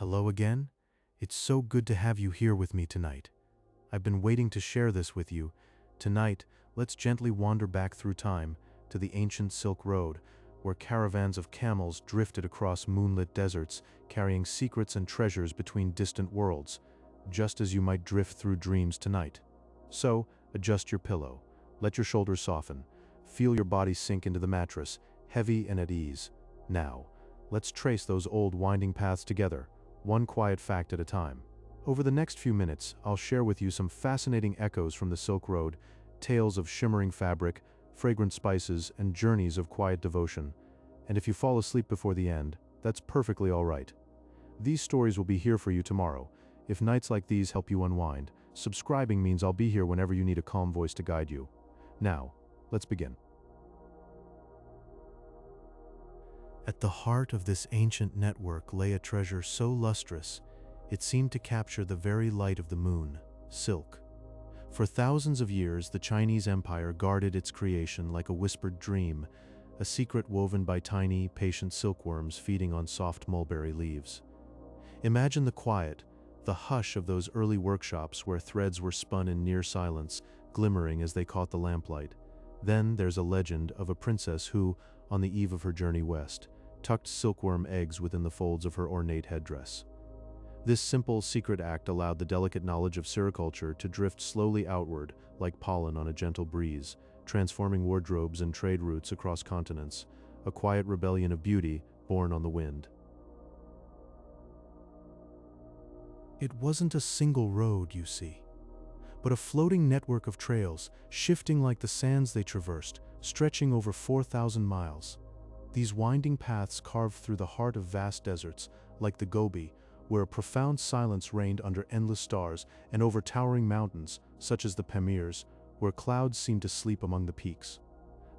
Hello again. It's so good to have you here with me tonight. I've been waiting to share this with you. Tonight, let's gently wander back through time to the ancient Silk Road, where caravans of camels drifted across moonlit deserts, carrying secrets and treasures between distant worlds, just as you might drift through dreams tonight. So, adjust your pillow, let your shoulders soften, feel your body sink into the mattress, heavy and at ease. Now, let's trace those old winding paths together, one quiet fact at a time. Over the next few minutes, I'll share with you some fascinating echoes from the Silk Road, tales of shimmering fabric, fragrant spices, and journeys of quiet devotion. And if you fall asleep before the end, that's perfectly all right. These stories will be here for you tomorrow. If nights like these help you unwind, subscribing means I'll be here whenever you need a calm voice to guide you. Now, let's begin. At the heart of this ancient network lay a treasure so lustrous, it seemed to capture the very light of the moon, silk. For thousands of years, the Chinese Empire guarded its creation like a whispered dream, a secret woven by tiny, patient silkworms feeding on soft mulberry leaves. Imagine the quiet, the hush of those early workshops where threads were spun in near silence, glimmering as they caught the lamplight. Then there's a legend of a princess who, on the eve of her journey west, tucked silkworm eggs within the folds of her ornate headdress. This simple, secret act allowed the delicate knowledge of sericulture to drift slowly outward like pollen on a gentle breeze, transforming wardrobes and trade routes across continents, a quiet rebellion of beauty born on the wind. It wasn't a single road, you see, but a floating network of trails, shifting like the sands they traversed, stretching over 4,000 miles. These winding paths carved through the heart of vast deserts, like the Gobi, where a profound silence reigned under endless stars, and over towering mountains, such as the Pamirs, where clouds seemed to sleep among the peaks.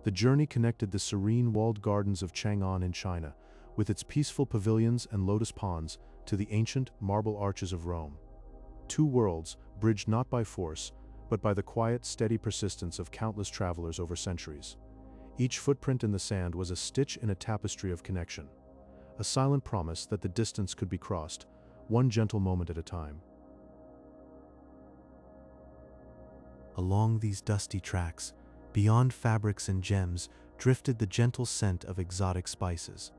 The journey connected the serene walled gardens of Chang'an in China, with its peaceful pavilions and lotus ponds, to the ancient marble arches of Rome. Two worlds, bridged not by force, but by the quiet, steady persistence of countless travelers over centuries. Each footprint in the sand was a stitch in a tapestry of connection, a silent promise that the distance could be crossed, one gentle moment at a time. Along these dusty tracks, beyond fabrics and gems, drifted the gentle scent of exotic spices.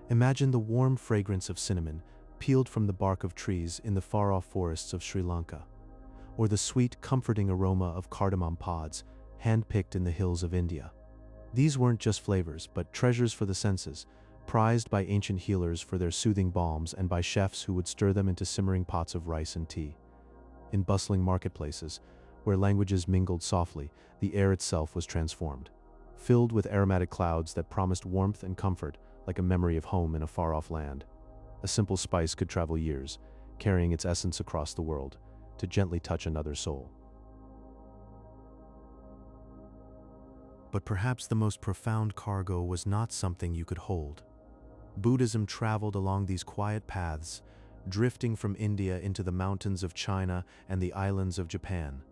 Imagine the warm fragrance of cinnamon, peeled from the bark of trees in the far-off forests of Sri Lanka, or the sweet, comforting aroma of cardamom pods, hand-picked in the hills of India. These weren't just flavors, but treasures for the senses, prized by ancient healers for their soothing balms and by chefs who would stir them into simmering pots of rice and tea. In bustling marketplaces, where languages mingled softly, the air itself was transformed, filled with aromatic clouds that promised warmth and comfort, like a memory of home in a far-off land. A simple spice could travel years, carrying its essence across the world, to gently touch another's soul. But perhaps the most profound cargo was not something you could hold. Buddhism traveled along these quiet paths, drifting from India into the mountains of China and the islands of Japan.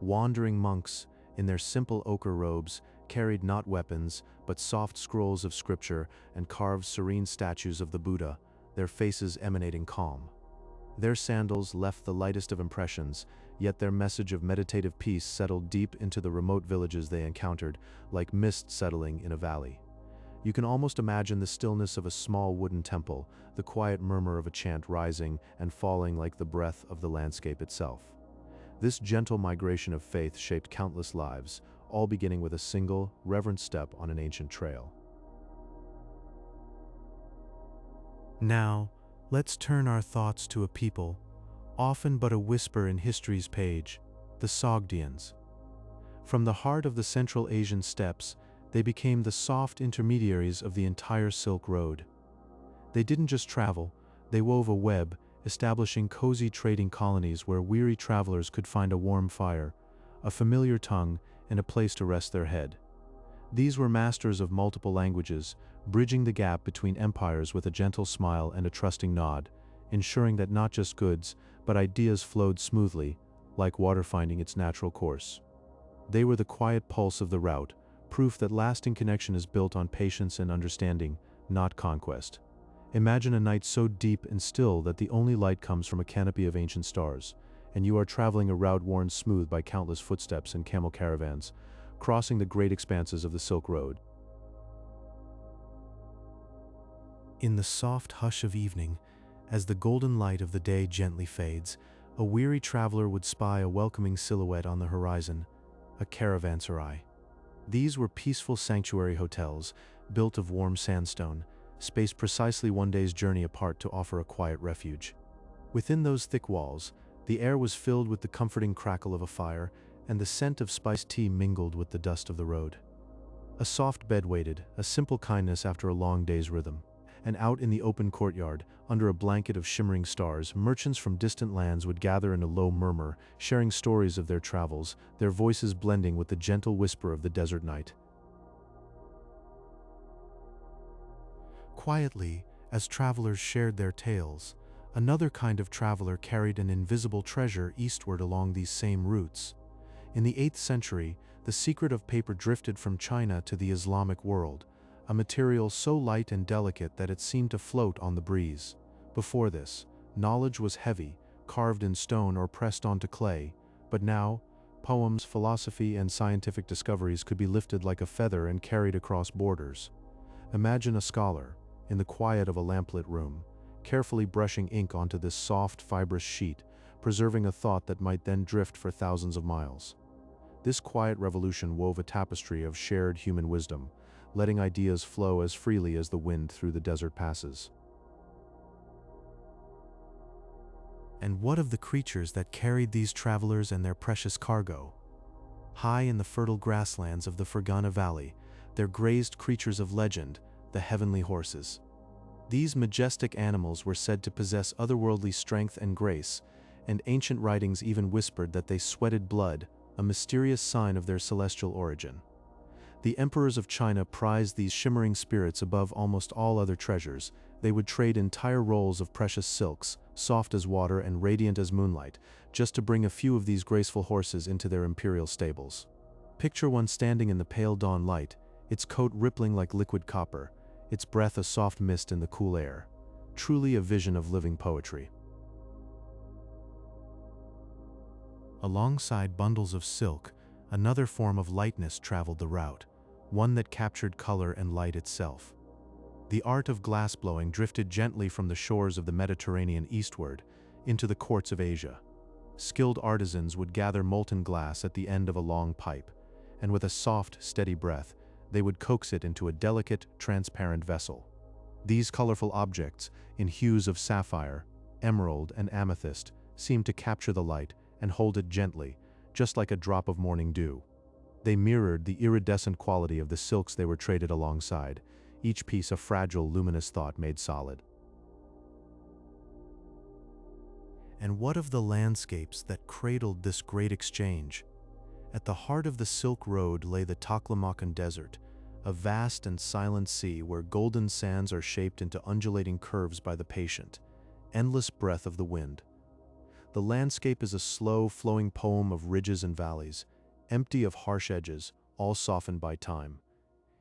Wandering monks, in their simple ochre robes, carried not weapons, but soft scrolls of scripture and carved serene statues of the Buddha, their faces emanating calm. Their sandals left the lightest of impressions, yet their message of meditative peace settled deep into the remote villages they encountered, like mist settling in a valley. You can almost imagine the stillness of a small wooden temple, the quiet murmur of a chant rising and falling like the breath of the landscape itself. This gentle migration of faith shaped countless lives, all beginning with a single, reverent step on an ancient trail. Now, let's turn our thoughts to a people, often but a whisper in history's page, the Sogdians. From the heart of the Central Asian steppes, they became the soft intermediaries of the entire Silk Road. They didn't just travel, they wove a web, establishing cozy trading colonies where weary travelers could find a warm fire, a familiar tongue, and a place to rest their head. These were masters of multiple languages, bridging the gap between empires with a gentle smile and a trusting nod, ensuring that not just goods, but ideas flowed smoothly, like water finding its natural course. They were the quiet pulse of the route, proof that lasting connection is built on patience and understanding, not conquest. Imagine a night so deep and still that the only light comes from a canopy of ancient stars, and you are traveling a route worn smooth by countless footsteps and camel caravans, crossing the great expanses of the Silk Road. In the soft hush of evening, as the golden light of the day gently fades, a weary traveler would spy a welcoming silhouette on the horizon, a caravanserai. These were peaceful sanctuary hotels, built of warm sandstone, spaced precisely one day's journey apart to offer a quiet refuge. Within those thick walls, the air was filled with the comforting crackle of a fire, and the scent of spiced tea mingled with the dust of the road. A soft bed waited, a simple kindness after a long day's rhythm. And out in the open courtyard, under a blanket of shimmering stars, merchants from distant lands would gather in a low murmur, sharing stories of their travels, their voices blending with the gentle whisper of the desert night. Quietly, as travelers shared their tales, another kind of traveler carried an invisible treasure eastward along these same routes. In the 8th century, the secret of paper drifted from China to the Islamic world, a material so light and delicate that it seemed to float on the breeze. Before this, knowledge was heavy, carved in stone or pressed onto clay, but now, poems, philosophy, and scientific discoveries could be lifted like a feather and carried across borders. Imagine a scholar, in the quiet of a lamplit room, carefully brushing ink onto this soft, fibrous sheet, preserving a thought that might then drift for thousands of miles. This quiet revolution wove a tapestry of shared human wisdom, letting ideas flow as freely as the wind through the desert passes. And what of the creatures that carried these travelers and their precious cargo? High in the fertile grasslands of the Fergana Valley, there grazed creatures of legend, the heavenly horses. These majestic animals were said to possess otherworldly strength and grace, and ancient writings even whispered that they sweated blood, a mysterious sign of their celestial origin. The emperors of China prized these shimmering spirits above almost all other treasures. They would trade entire rolls of precious silks, soft as water and radiant as moonlight, just to bring a few of these graceful horses into their imperial stables. Picture one standing in the pale dawn light, its coat rippling like liquid copper, its breath a soft mist in the cool air. Truly a vision of living poetry. Alongside bundles of silk, another form of lightness traveled the route, one that captured color and light itself. The art of glassblowing drifted gently from the shores of the Mediterranean eastward into the courts of Asia. Skilled artisans would gather molten glass at the end of a long pipe, and with a soft, steady breath, they would coax it into a delicate, transparent vessel. These colorful objects, in hues of sapphire, emerald, and amethyst, seemed to capture the light and hold it gently, just like a drop of morning dew. They mirrored the iridescent quality of the silks they were traded alongside, each piece a fragile, luminous thought made solid. And what of the landscapes that cradled this great exchange? At the heart of the Silk Road lay the Taklamakan Desert, a vast and silent sea where golden sands are shaped into undulating curves by the patient, endless breath of the wind. The landscape is a slow, flowing poem of ridges and valleys, empty of harsh edges, all softened by time.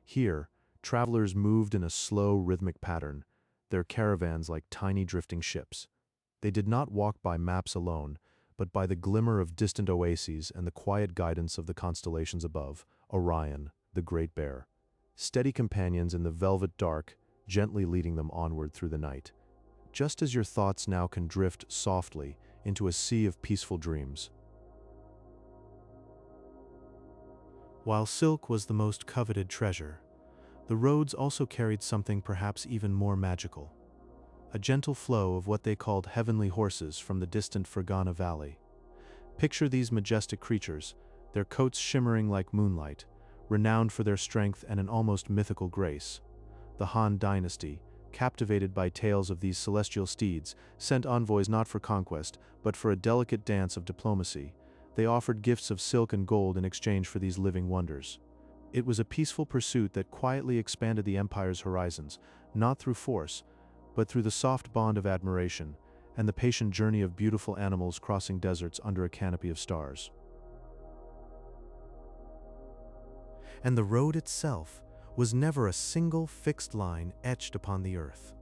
Here, travelers moved in a slow, rhythmic pattern, their caravans like tiny drifting ships. They did not walk by maps alone, but by the glimmer of distant oases and the quiet guidance of the constellations above, Orion, the Great Bear. Steady companions in the velvet dark, gently leading them onward through the night. Just as your thoughts now can drift softly into a sea of peaceful dreams. While silk was the most coveted treasure, the roads also carried something perhaps even more magical. A gentle flow of what they called heavenly horses from the distant Fergana Valley. Picture these majestic creatures, their coats shimmering like moonlight, renowned for their strength and an almost mythical grace. The Han dynasty, captivated by tales of these celestial steeds, sent envoys not for conquest, but for a delicate dance of diplomacy. They offered gifts of silk and gold in exchange for these living wonders. It was a peaceful pursuit that quietly expanded the empire's horizons, not through force, but through the soft bond of admiration and the patient journey of beautiful animals crossing deserts under a canopy of stars. And the road itself was never a single fixed line etched upon the earth.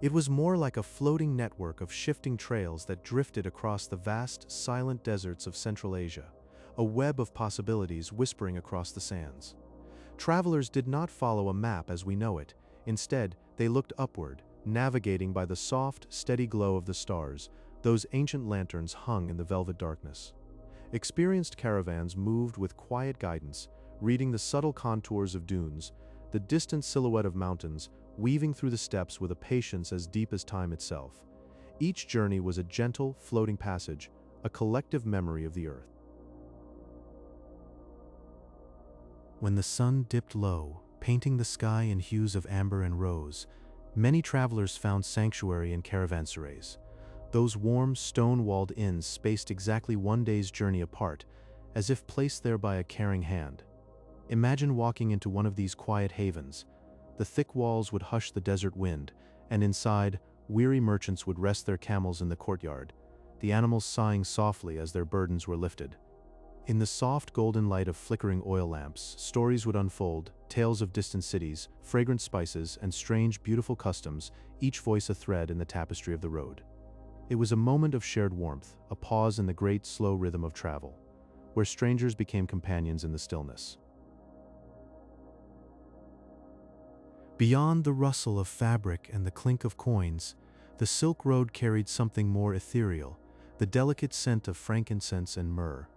It was more like a floating network of shifting trails that drifted across the vast, silent deserts of Central Asia, a web of possibilities whispering across the sands. Travelers did not follow a map as we know it. Instead, they looked upward, navigating by the soft, steady glow of the stars. Those ancient lanterns hung in the velvet darkness. Experienced caravans moved with quiet guidance, reading the subtle contours of dunes, the distant silhouette of mountains, weaving through the steppes with a patience as deep as time itself. Each journey was a gentle, floating passage, a collective memory of the earth. When the sun dipped low, painting the sky in hues of amber and rose, many travelers found sanctuary in caravanserais. Those warm, stone-walled inns spaced exactly one day's journey apart, as if placed there by a caring hand. Imagine walking into one of these quiet havens. The thick walls would hush the desert wind, and inside, weary merchants would rest their camels in the courtyard, the animals sighing softly as their burdens were lifted. In the soft golden light of flickering oil lamps, stories would unfold, tales of distant cities, fragrant spices, and strange, beautiful customs, each voice a thread in the tapestry of the road. It was a moment of shared warmth, a pause in the great, slow rhythm of travel, where strangers became companions in the stillness. Beyond the rustle of fabric and the clink of coins, the Silk Road carried something more ethereal, the delicate scent of frankincense and myrrh,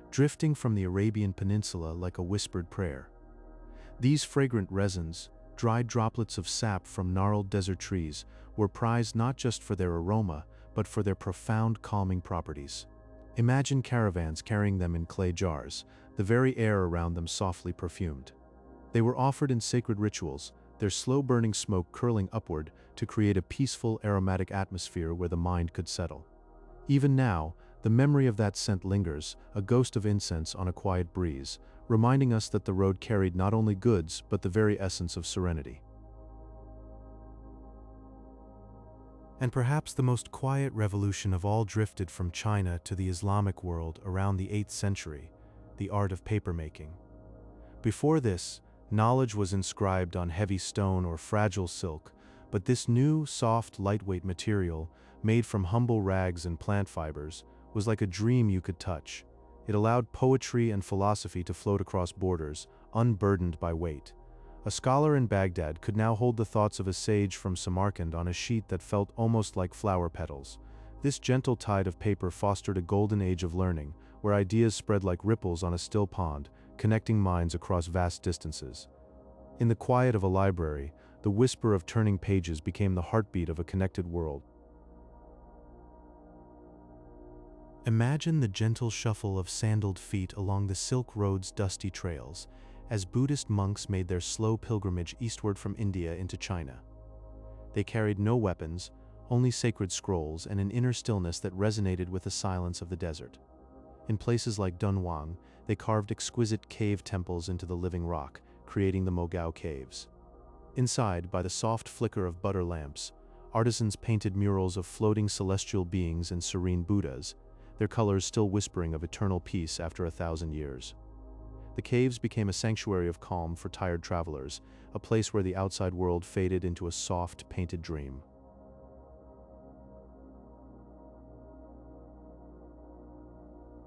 drifting from the Arabian Peninsula like a whispered prayer. These fragrant resins, dried droplets of sap from gnarled desert trees, were prized not just for their aroma, but for their profound calming properties. Imagine caravans carrying them in clay jars, the very air around them softly perfumed. They were offered in sacred rituals, their slow-burning smoke curling upward to create a peaceful, aromatic atmosphere where the mind could settle. Even now, the memory of that scent lingers, a ghost of incense on a quiet breeze, reminding us that the road carried not only goods, but the very essence of serenity. And perhaps the most quiet revolution of all drifted from China to the Islamic world around the 8th century, the art of papermaking. Before this, knowledge was inscribed on heavy stone or fragile silk, but this new, soft, lightweight material, made from humble rags and plant fibers, was like a dream you could touch. It allowed poetry and philosophy to float across borders, unburdened by weight. A scholar in Baghdad could now hold the thoughts of a sage from Samarkand on a sheet that felt almost like flower petals. This gentle tide of paper fostered a golden age of learning, where ideas spread like ripples on a still pond, connecting minds across vast distances. In the quiet of a library, the whisper of turning pages became the heartbeat of a connected world. Imagine the gentle shuffle of sandaled feet along the Silk Road's dusty trails, as Buddhist monks made their slow pilgrimage eastward from India into China. They carried no weapons, only sacred scrolls and an inner stillness that resonated with the silence of the desert. In places like Dunhuang, they carved exquisite cave temples into the living rock, creating the Mogao Caves. Inside, by the soft flicker of butter lamps, artisans painted murals of floating celestial beings and serene Buddhas, their colors still whispering of eternal peace after 1,000 years. The caves became a sanctuary of calm for tired travelers, a place where the outside world faded into a soft, painted dream.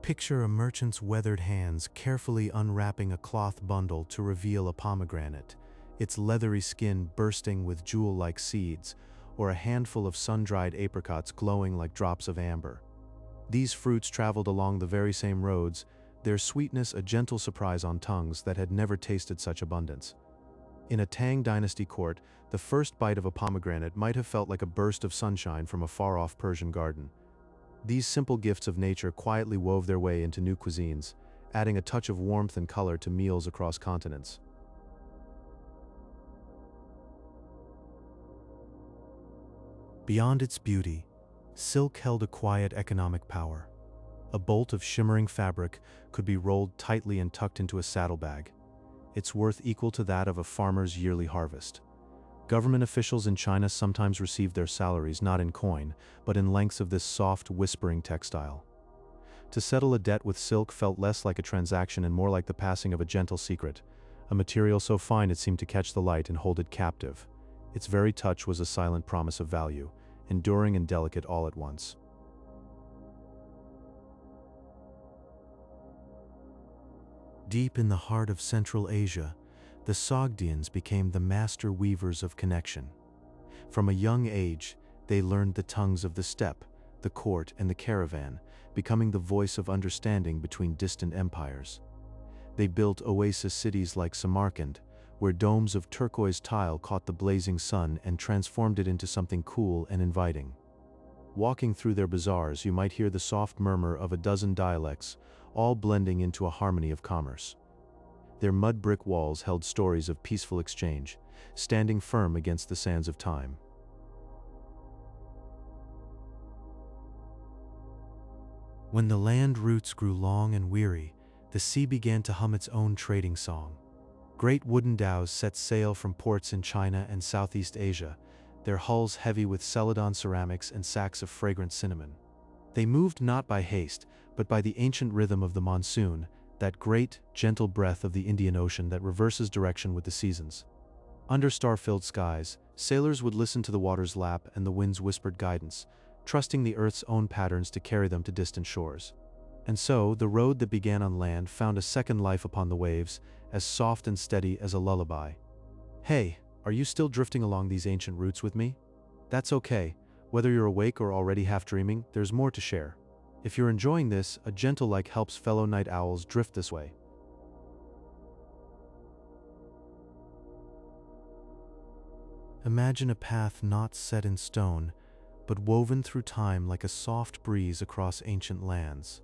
Picture a merchant's weathered hands carefully unwrapping a cloth bundle to reveal a pomegranate, its leathery skin bursting with jewel-like seeds, or a handful of sun-dried apricots glowing like drops of amber. These fruits traveled along the very same roads, their sweetness a gentle surprise on tongues that had never tasted such abundance. In a Tang dynasty court, the first bite of a pomegranate might have felt like a burst of sunshine from a far-off Persian garden. These simple gifts of nature quietly wove their way into new cuisines, adding a touch of warmth and color to meals across continents. Beyond its beauty, silk held a quiet economic power. A bolt of shimmering fabric could be rolled tightly and tucked into a saddlebag, its worth equal to that of a farmer's yearly harvest. Government officials in China sometimes received their salaries not in coin, but in lengths of this soft, whispering textile. To settle a debt with silk felt less like a transaction and more like the passing of a gentle secret, a material so fine it seemed to catch the light and hold it captive. Its very touch was a silent promise of value, enduring and delicate all at once. Deep in the heart of Central Asia, the Sogdians became the master weavers of connection. From a young age, they learned the tongues of the steppe, the court, and the caravan, becoming the voice of understanding between distant empires. They built oasis cities like Samarkand, where domes of turquoise tile caught the blazing sun and transformed it into something cool and inviting. Walking through their bazaars, you might hear the soft murmur of a dozen dialects, all blending into a harmony of commerce. Their mud brick walls held stories of peaceful exchange, standing firm against the sands of time. When the land routes grew long and weary, the sea began to hum its own trading song. Great wooden dhows set sail from ports in China and Southeast Asia, their hulls heavy with Celadon ceramics and sacks of fragrant cinnamon. They moved not by haste, but by the ancient rhythm of the monsoon, that great, gentle breath of the Indian Ocean that reverses direction with the seasons. Under star-filled skies, sailors would listen to the water's lap and the wind's whispered guidance, trusting the earth's own patterns to carry them to distant shores. And so, the road that began on land found a second life upon the waves, as soft and steady as a lullaby. Hey, are you still drifting along these ancient routes with me? That's okay. Whether you're awake or already half dreaming, there's more to share. If you're enjoying this, a gentle light helps fellow night owls drift this way. Imagine a path not set in stone, but woven through time like a soft breeze across ancient lands.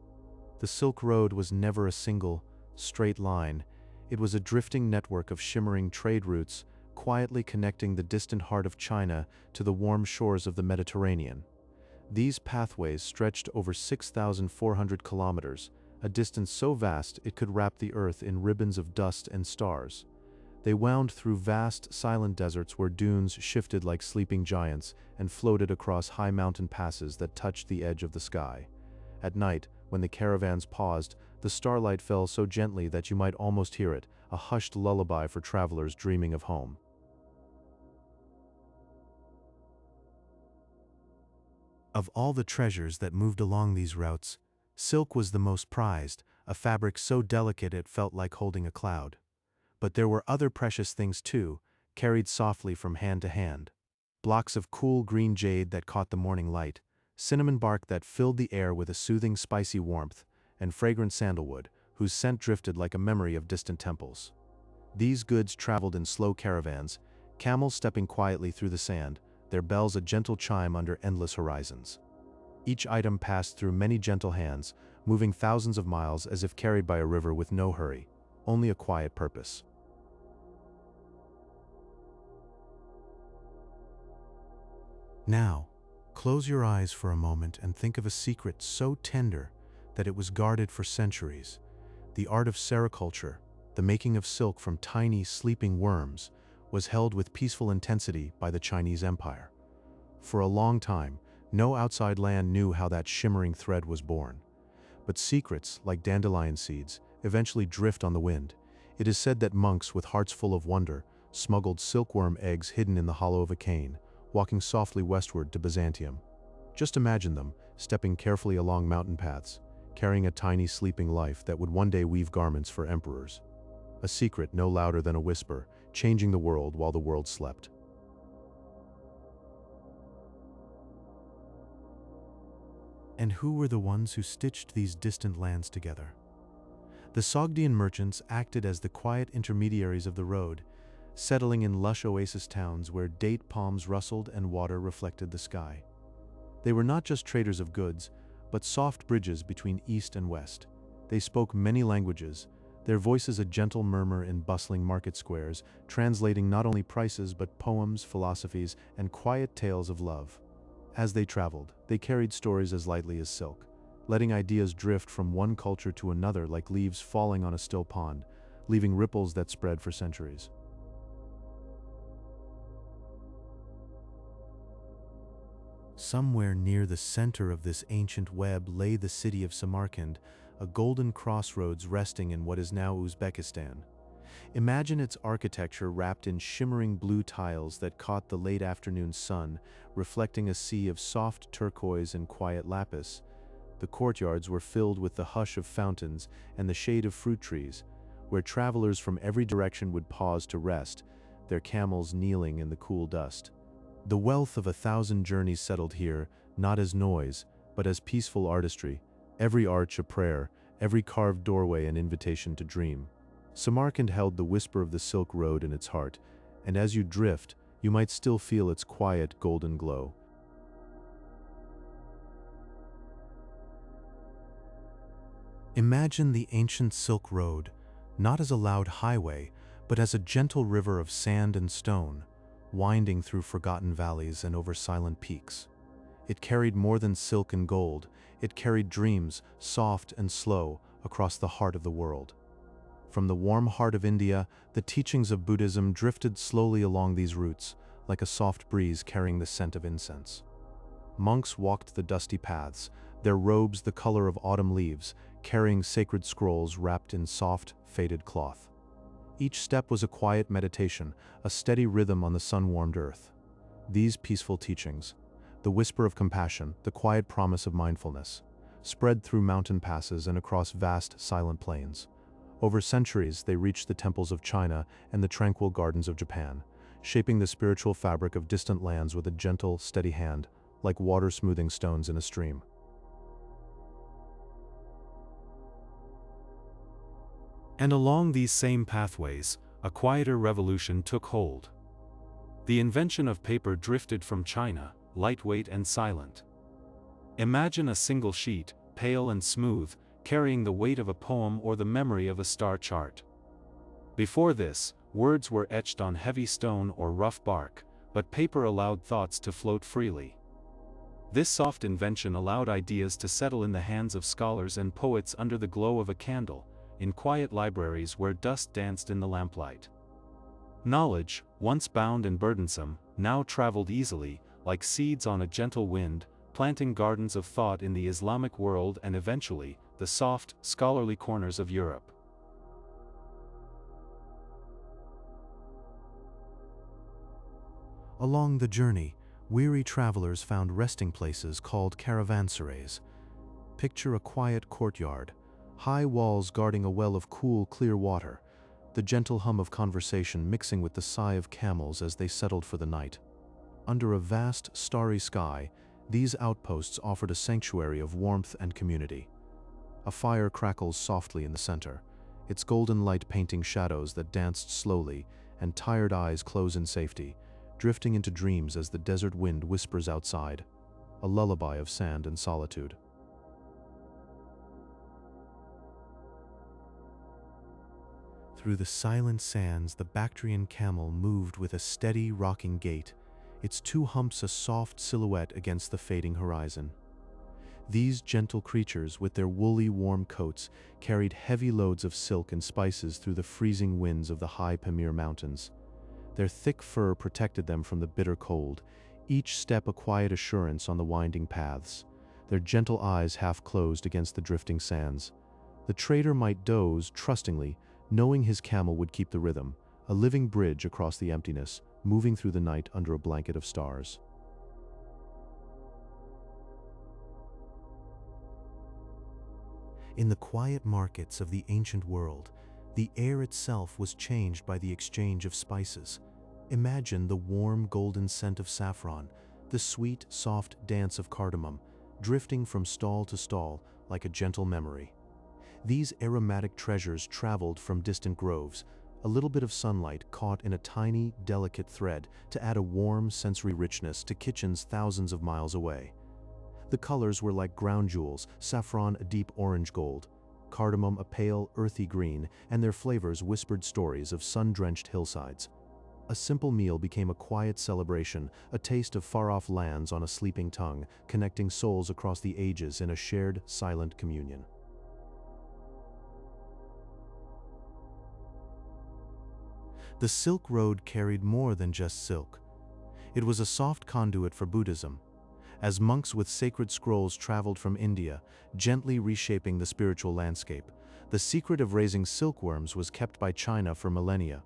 The Silk Road was never a single, straight line. It was a drifting network of shimmering trade routes, quietly connecting the distant heart of China to the warm shores of the Mediterranean. These pathways stretched over 6,400 kilometers, a distance so vast it could wrap the earth in ribbons of dust and stars. They wound through vast, silent deserts where dunes shifted like sleeping giants and floated across high mountain passes that touched the edge of the sky. At night, when the caravans paused, the starlight fell so gently that you might almost hear it, a hushed lullaby for travelers dreaming of home. Of all the treasures that moved along these routes, silk was the most prized, a fabric so delicate it felt like holding a cloud. But there were other precious things too, carried softly from hand to hand. Blocks of cool green jade that caught the morning light, cinnamon bark that filled the air with a soothing spicy warmth, and fragrant sandalwood, whose scent drifted like a memory of distant temples. These goods traveled in slow caravans, camels stepping quietly through the sand, their bells a gentle chime under endless horizons. Each item passed through many gentle hands, moving thousands of miles as if carried by a river with no hurry, only a quiet purpose. Now, close your eyes for a moment and think of a secret so tender that it was guarded for centuries. The art of sericulture, the making of silk from tiny, sleeping worms, was held with peaceful intensity by the Chinese Empire. For a long time, no outside land knew how that shimmering thread was born. But secrets, like dandelion seeds, eventually drift on the wind. It is said that monks with hearts full of wonder smuggled silkworm eggs hidden in the hollow of a cane, walking softly westward to Byzantium. Just imagine them, stepping carefully along mountain paths, carrying a tiny sleeping life that would one day weave garments for emperors. A secret no louder than a whisper, changing the world while the world slept. And who were the ones who stitched these distant lands together? The Sogdian merchants acted as the quiet intermediaries of the road, settling in lush oasis towns where date palms rustled and water reflected the sky. They were not just traders of goods, but soft bridges between east and west. They spoke many languages, their voices a gentle murmur in bustling market squares, translating not only prices but poems, philosophies, and quiet tales of love. As they traveled, they carried stories as lightly as silk, letting ideas drift from one culture to another like leaves falling on a still pond, leaving ripples that spread for centuries. Somewhere near the center of this ancient web lay the city of Samarkand, a golden crossroads resting in what is now Uzbekistan. Imagine its architecture wrapped in shimmering blue tiles that caught the late afternoon sun, reflecting a sea of soft turquoise and quiet lapis. The courtyards were filled with the hush of fountains and the shade of fruit trees, where travelers from every direction would pause to rest, their camels kneeling in the cool dust. The wealth of 1,000 journeys settled here, not as noise, but as peaceful artistry, every arch a prayer, every carved doorway an invitation to dream. Samarkand held the whisper of the Silk Road in its heart, and as you drift, you might still feel its quiet golden glow. Imagine the ancient Silk Road, not as a loud highway, but as a gentle river of sand and stone, winding through forgotten valleys and over silent peaks. It carried more than silk and gold, it carried dreams, soft and slow, across the heart of the world. From the warm heart of India, the teachings of Buddhism drifted slowly along these routes, like a soft breeze carrying the scent of incense. Monks walked the dusty paths, their robes the color of autumn leaves, carrying sacred scrolls wrapped in soft, faded cloth. Each step was a quiet meditation, a steady rhythm on the sun-warmed earth. These peaceful teachings, the whisper of compassion, the quiet promise of mindfulness, spread through mountain passes and across vast, silent plains. Over centuries, they reached the temples of China and the tranquil gardens of Japan, shaping the spiritual fabric of distant lands with a gentle, steady hand, like water smoothing stones in a stream. And along these same pathways, a quieter revolution took hold. The invention of paper drifted from China, lightweight and silent. Imagine a single sheet, pale and smooth, carrying the weight of a poem or the memory of a star chart. Before this, words were etched on heavy stone or rough bark, but paper allowed thoughts to float freely. This soft invention allowed ideas to settle in the hands of scholars and poets under the glow of a candle, in quiet libraries where dust danced in the lamplight. Knowledge, once bound and burdensome, now traveled easily, like seeds on a gentle wind, planting gardens of thought in the Islamic world and eventually, the soft, scholarly corners of Europe. Along the journey, weary travelers found resting places called caravanserais. Picture a quiet courtyard, high walls guarding a well of cool, clear water, the gentle hum of conversation mixing with the sigh of camels as they settled for the night. Under a vast, starry sky, these outposts offered a sanctuary of warmth and community. A fire crackles softly in the center, its golden light painting shadows that danced slowly, and tired eyes close in safety, drifting into dreams as the desert wind whispers outside, a lullaby of sand and solitude. Through the silent sands, the Bactrian camel moved with a steady, rocking gait, its two humps a soft silhouette against the fading horizon. These gentle creatures, with their woolly, warm coats, carried heavy loads of silk and spices through the freezing winds of the high Pamir Mountains. Their thick fur protected them from the bitter cold, each step a quiet assurance on the winding paths, their gentle eyes half closed against the drifting sands. The trader might doze trustingly, knowing his camel would keep the rhythm, a living bridge across the emptiness, moving through the night under a blanket of stars. In the quiet markets of the ancient world, the air itself was changed by the exchange of spices. Imagine the warm golden scent of saffron, the sweet, soft dance of cardamom, drifting from stall to stall like a gentle memory. These aromatic treasures traveled from distant groves, a little bit of sunlight caught in a tiny, delicate thread to add a warm, sensory richness to kitchens thousands of miles away. The colors were like ground jewels, saffron a deep orange gold, cardamom a pale, earthy green, and their flavors whispered stories of sun-drenched hillsides. A simple meal became a quiet celebration, a taste of far-off lands on a sleeping tongue, connecting souls across the ages in a shared, silent communion. The Silk Road carried more than just silk. It was a soft conduit for Buddhism, as monks with sacred scrolls traveled from India, gently reshaping the spiritual landscape. The secret of raising silkworms was kept by China for millennia.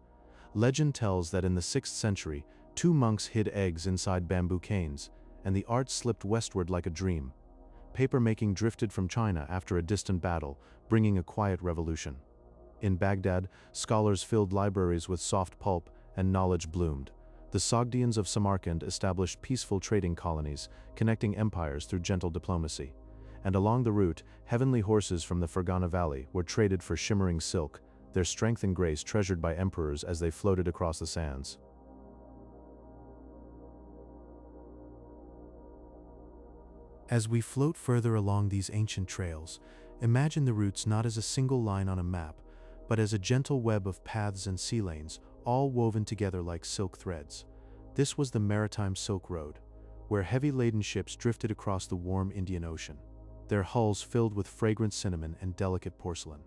Legend tells that in the 6th century, 2 monks hid eggs inside bamboo canes, and the art slipped westward like a dream. Papermaking drifted from China after a distant battle, bringing a quiet revolution. In Baghdad, scholars filled libraries with soft pulp, and knowledge bloomed. The Sogdians of Samarkand established peaceful trading colonies, connecting empires through gentle diplomacy. And along the route, heavenly horses from the Fergana Valley were traded for shimmering silk, their strength and grace treasured by emperors as they floated across the sands. As we float further along these ancient trails, imagine the routes not as a single line on a map, but as a gentle web of paths and sea lanes, all woven together like silk threads. This was the maritime Silk Road, where heavy-laden ships drifted across the warm Indian Ocean, their hulls filled with fragrant cinnamon and delicate porcelain.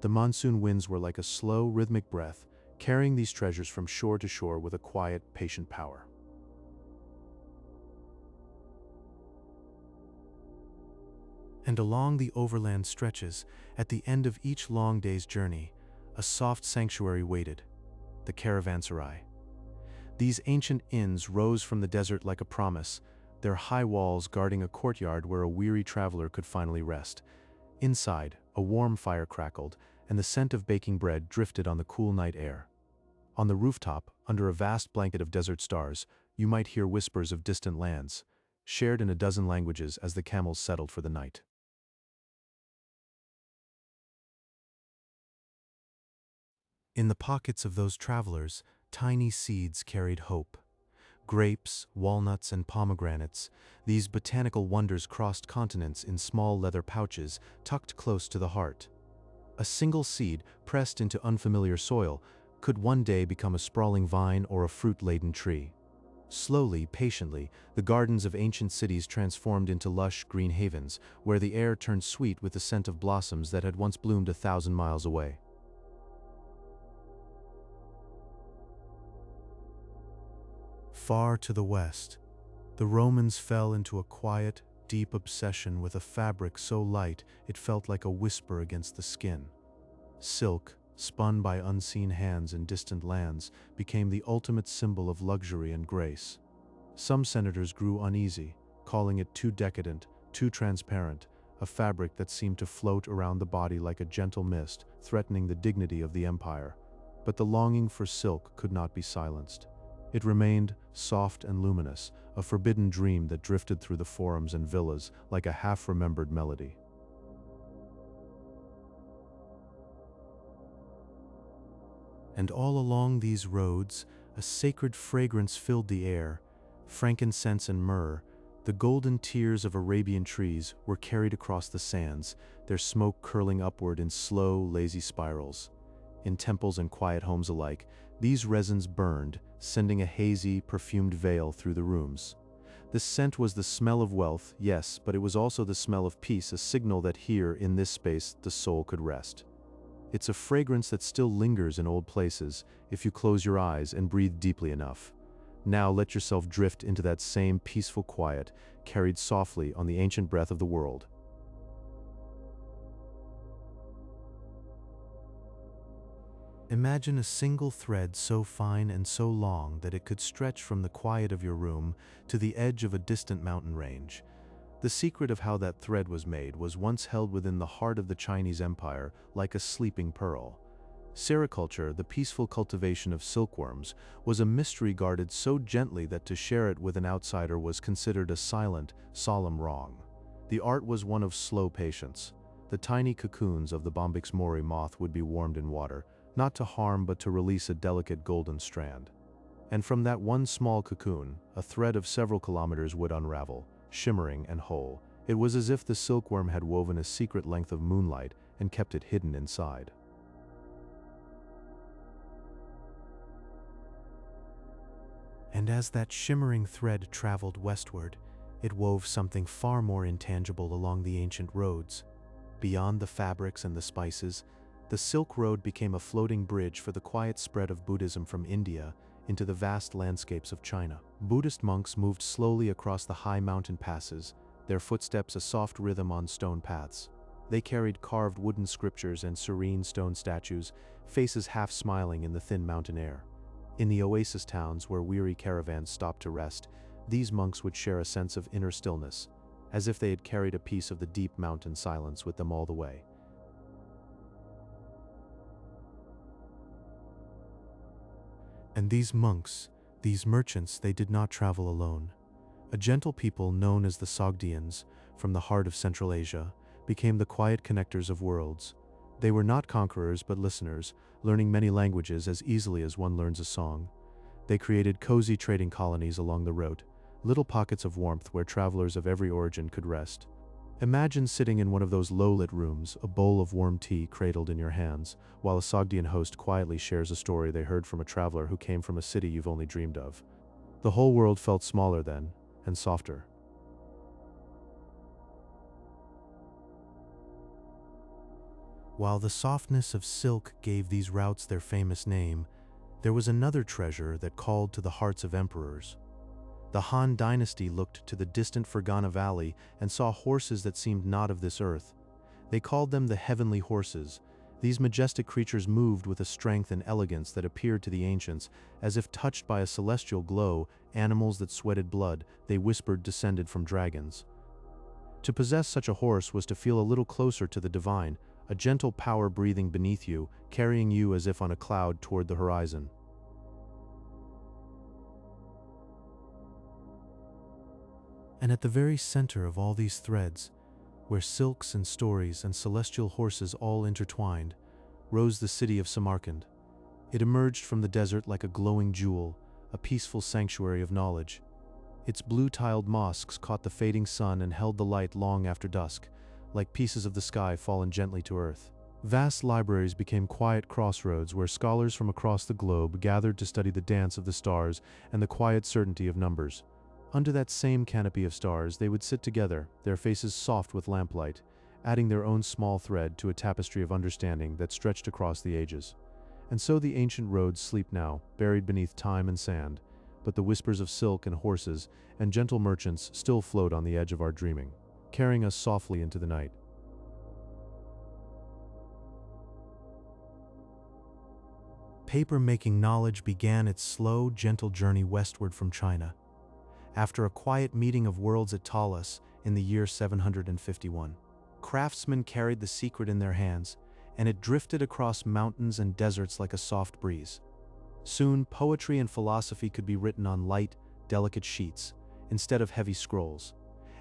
The monsoon winds were like a slow, rhythmic breath, carrying these treasures from shore to shore with a quiet, patient power. And along the overland stretches, at the end of each long day's journey, a soft sanctuary waited, the caravanserai. These ancient inns rose from the desert like a promise, their high walls guarding a courtyard where a weary traveler could finally rest. Inside, a warm fire crackled, and the scent of baking bread drifted on the cool night air. On the rooftop, under a vast blanket of desert stars, you might hear whispers of distant lands, shared in a dozen languages as the camels settled for the night. In the pockets of those travelers, tiny seeds carried hope. Grapes, walnuts, and pomegranates, these botanical wonders crossed continents in small leather pouches tucked close to the heart. A single seed, pressed into unfamiliar soil, could one day become a sprawling vine or a fruit-laden tree. Slowly, patiently, the gardens of ancient cities transformed into lush green havens, where the air turned sweet with the scent of blossoms that had once bloomed 1,000 miles away. Far to the west, the Romans fell into a quiet, deep obsession with a fabric so light it felt like a whisper against the skin. Silk, spun by unseen hands in distant lands, became the ultimate symbol of luxury and grace. Some senators grew uneasy, calling it too decadent, too transparent, a fabric that seemed to float around the body like a gentle mist, threatening the dignity of the empire. But the longing for silk could not be silenced. It remained soft and luminous, a forbidden dream that drifted through the forums and villas like a half-remembered melody. And all along these roads, a sacred fragrance filled the air. Frankincense and myrrh, the golden tears of Arabian trees, were carried across the sands, their smoke curling upward in slow, lazy spirals. In temples and quiet homes alike, these resins burned, sending a hazy, perfumed veil through the rooms. The scent was the smell of wealth, yes, but it was also the smell of peace, a signal that here, in this space, the soul could rest. It's a fragrance that still lingers in old places, if you close your eyes and breathe deeply enough. Now let yourself drift into that same peaceful quiet, carried softly on the ancient breath of the world. Imagine a single thread so fine and so long that it could stretch from the quiet of your room to the edge of a distant mountain range. The secret of how that thread was made was once held within the heart of the Chinese Empire like a sleeping pearl. Sericulture, the peaceful cultivation of silkworms, was a mystery guarded so gently that to share it with an outsider was considered a silent, solemn wrong. The art was one of slow patience. The tiny cocoons of the Bombyx mori moth would be warmed in water, not to harm but to release a delicate golden strand. And from that one small cocoon, a thread of several kilometers would unravel, shimmering and whole. It was as if the silkworm had woven a secret length of moonlight and kept it hidden inside. And as that shimmering thread traveled westward, it wove something far more intangible along the ancient roads. Beyond the fabrics and the spices, the Silk Road became a floating bridge for the quiet spread of Buddhism from India into the vast landscapes of China. Buddhist monks moved slowly across the high mountain passes, their footsteps a soft rhythm on stone paths. They carried carved wooden scriptures and serene stone statues, faces half smiling in the thin mountain air. In the oasis towns where weary caravans stopped to rest, these monks would share a sense of inner stillness, as if they had carried a piece of the deep mountain silence with them all the way. And these monks, these merchants, they did not travel alone. A gentle people known as the Sogdians, from the heart of Central Asia, became the quiet connectors of worlds. They were not conquerors but listeners, learning many languages as easily as one learns a song. They created cozy trading colonies along the route, little pockets of warmth where travelers of every origin could rest. Imagine sitting in one of those low-lit rooms, a bowl of warm tea cradled in your hands, while a Sogdian host quietly shares a story they heard from a traveler who came from a city you've only dreamed of. The whole world felt smaller then, and softer. While the softness of silk gave these routes their famous name, there was another treasure that called to the hearts of emperors. The Han dynasty looked to the distant Fergana Valley and saw horses that seemed not of this earth. They called them the heavenly horses. These majestic creatures moved with a strength and elegance that appeared to the ancients as if touched by a celestial glow. Animals that sweated blood, they whispered descended from dragons. To possess such a horse was to feel a little closer to the divine, a gentle power breathing beneath you, carrying you as if on a cloud toward the horizon. And at the very center of all these threads, where silks and stories and celestial horses all intertwined, rose the city of Samarkand. It emerged from the desert like a glowing jewel, a peaceful sanctuary of knowledge. Its blue-tiled mosques caught the fading sun and held the light long after dusk, like pieces of the sky fallen gently to earth. Vast libraries became quiet crossroads where scholars from across the globe gathered to study the dance of the stars and the quiet certainty of numbers. Under that same canopy of stars, they would sit together, their faces soft with lamplight, adding their own small thread to a tapestry of understanding that stretched across the ages. And so the ancient roads sleep now, buried beneath time and sand, but the whispers of silk and horses and gentle merchants still float on the edge of our dreaming, carrying us softly into the night. Paper-making knowledge began its slow, gentle journey westward from China. After a quiet meeting of worlds at Talas in the year 751, craftsmen carried the secret in their hands, and it drifted across mountains and deserts like a soft breeze. Soon, poetry and philosophy could be written on light, delicate sheets, instead of heavy scrolls.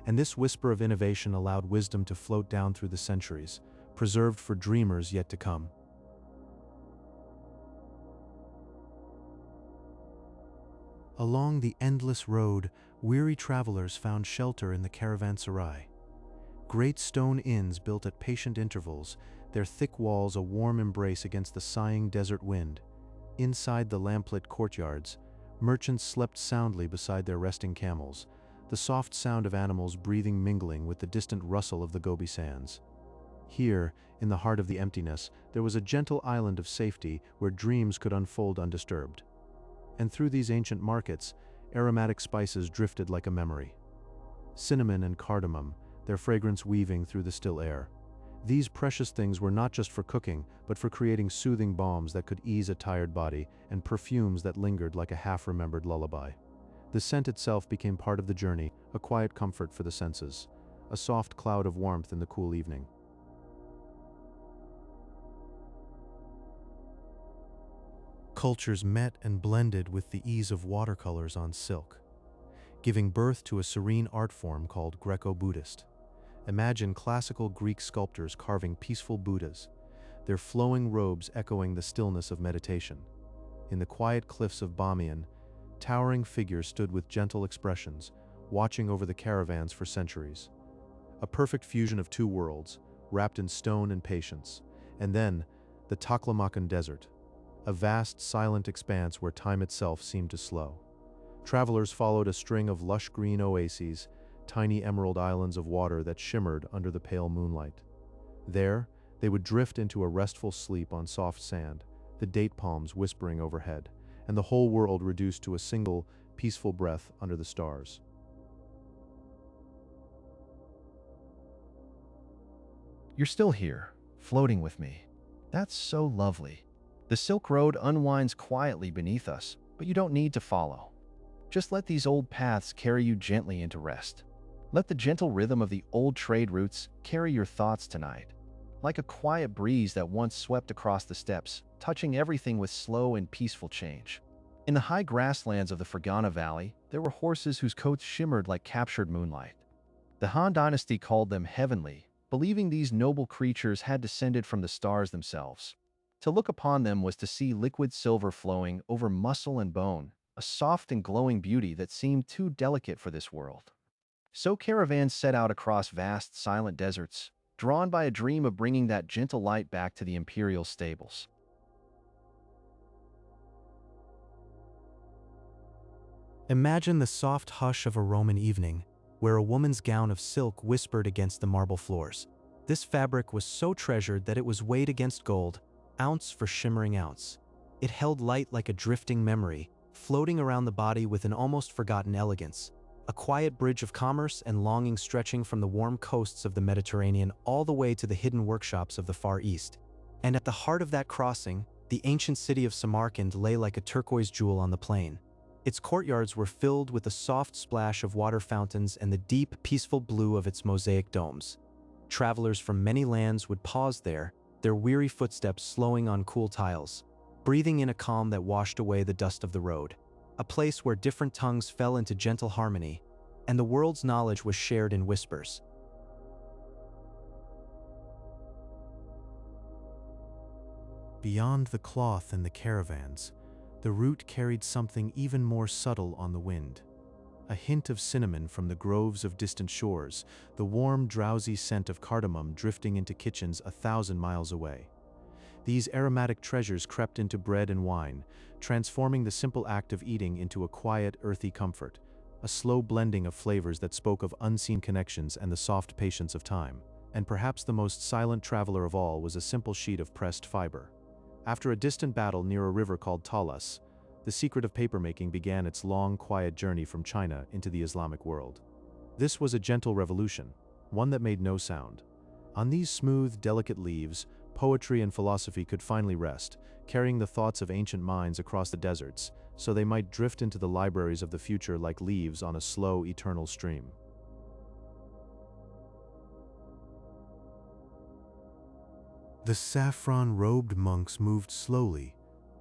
And this whisper of innovation allowed wisdom to float down through the centuries, preserved for dreamers yet to come. Along the endless road, weary travelers found shelter in the caravanserai. Great stone inns built at patient intervals, their thick walls a warm embrace against the sighing desert wind. Inside the lamplit courtyards, merchants slept soundly beside their resting camels, the soft sound of animals breathing mingling with the distant rustle of the Gobi sands. Here, in the heart of the emptiness, there was a gentle island of safety where dreams could unfold undisturbed. And through these ancient markets, aromatic spices drifted like a memory. Cinnamon and cardamom, their fragrance weaving through the still air. These precious things were not just for cooking, but for creating soothing balms that could ease a tired body, and perfumes that lingered like a half-remembered lullaby. The scent itself became part of the journey, a quiet comfort for the senses, a soft cloud of warmth in the cool evening. Cultures met and blended with the ease of watercolors on silk, giving birth to a serene art form called Greco-Buddhist. Imagine classical Greek sculptors carving peaceful Buddhas, their flowing robes echoing the stillness of meditation. In the quiet cliffs of Bamiyan, towering figures stood with gentle expressions, watching over the caravans for centuries. A perfect fusion of two worlds, wrapped in stone and patience. And then, the Taklamakan Desert, a vast, silent expanse where time itself seemed to slow. Travelers followed a string of lush green oases, tiny emerald islands of water that shimmered under the pale moonlight. There, they would drift into a restful sleep on soft sand, the date palms whispering overhead, and the whole world reduced to a single, peaceful breath under the stars. You're still here, floating with me. That's so lovely. The Silk Road unwinds quietly beneath us, but you don't need to follow. Just let these old paths carry you gently into rest. Let the gentle rhythm of the old trade routes carry your thoughts tonight. Like a quiet breeze that once swept across the steppes, touching everything with slow and peaceful change. In the high grasslands of the Fergana Valley, there were horses whose coats shimmered like captured moonlight. The Han Dynasty called them heavenly, believing these noble creatures had descended from the stars themselves. To look upon them was to see liquid silver flowing over muscle and bone, a soft and glowing beauty that seemed too delicate for this world. So caravans set out across vast, silent deserts, drawn by a dream of bringing that gentle light back to the imperial stables. Imagine the soft hush of a Roman evening, where a woman's gown of silk whispered against the marble floors. This fabric was so treasured that it was weighed against gold, ounce for shimmering ounce. It held light like a drifting memory, floating around the body with an almost forgotten elegance. A quiet bridge of commerce and longing stretching from the warm coasts of the Mediterranean all the way to the hidden workshops of the Far East. And at the heart of that crossing, the ancient city of Samarkand lay like a turquoise jewel on the plain. Its courtyards were filled with the soft splash of water fountains and the deep, peaceful blue of its mosaic domes. Travelers from many lands would pause there, their weary footsteps slowing on cool tiles, breathing in a calm that washed away the dust of the road. A place where different tongues fell into gentle harmony, and the world's knowledge was shared in whispers. Beyond the cloth and the caravans, the route carried something even more subtle on the wind. A hint of cinnamon from the groves of distant shores, the warm, drowsy scent of cardamom drifting into kitchens 1,000 miles away. These aromatic treasures crept into bread and wine, transforming the simple act of eating into a quiet, earthy comfort, a slow blending of flavors that spoke of unseen connections and the soft patience of time. And perhaps the most silent traveler of all was a simple sheet of pressed fiber. After a distant battle near a river called Talas, the secret of papermaking began its long, quiet journey from China into the Islamic world. This was a gentle revolution, one that made no sound. On these smooth, delicate leaves, poetry and philosophy could finally rest, carrying the thoughts of ancient minds across the deserts, so they might drift into the libraries of the future like leaves on a slow, eternal stream. The saffron-robed monks moved slowly,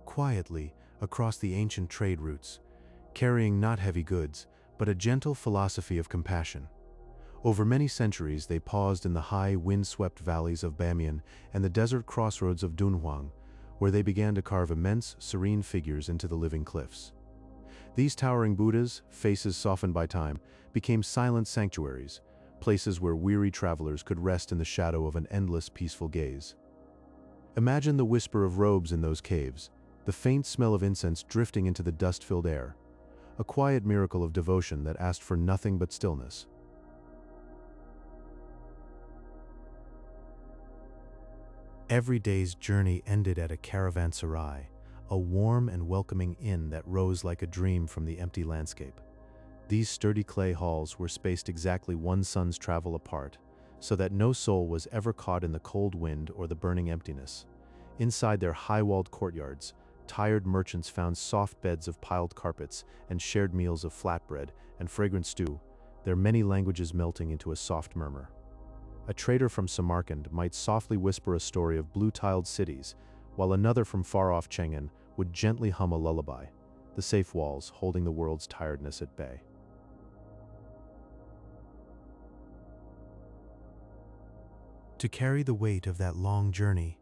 quietly, across the ancient trade routes, carrying not heavy goods, but a gentle philosophy of compassion. Over many centuries, they paused in the high, wind-swept valleys of Bamiyan and the desert crossroads of Dunhuang, where they began to carve immense, serene figures into the living cliffs. These towering Buddhas, faces softened by time, became silent sanctuaries, places where weary travelers could rest in the shadow of an endless, peaceful gaze. Imagine the whisper of robes in those caves, the faint smell of incense drifting into the dust-filled air, a quiet miracle of devotion that asked for nothing but stillness. Every day's journey ended at a caravanserai, a warm and welcoming inn that rose like a dream from the empty landscape. These sturdy clay halls were spaced exactly one sun's travel apart, so that no soul was ever caught in the cold wind or the burning emptiness. Inside their high-walled courtyards, tired merchants found soft beds of piled carpets and shared meals of flatbread and fragrant stew, their many languages melting into a soft murmur. A trader from Samarkand might softly whisper a story of blue-tiled cities, while another from far-off Chang'an would gently hum a lullaby, the safe walls holding the world's tiredness at bay. To carry the weight of that long journey,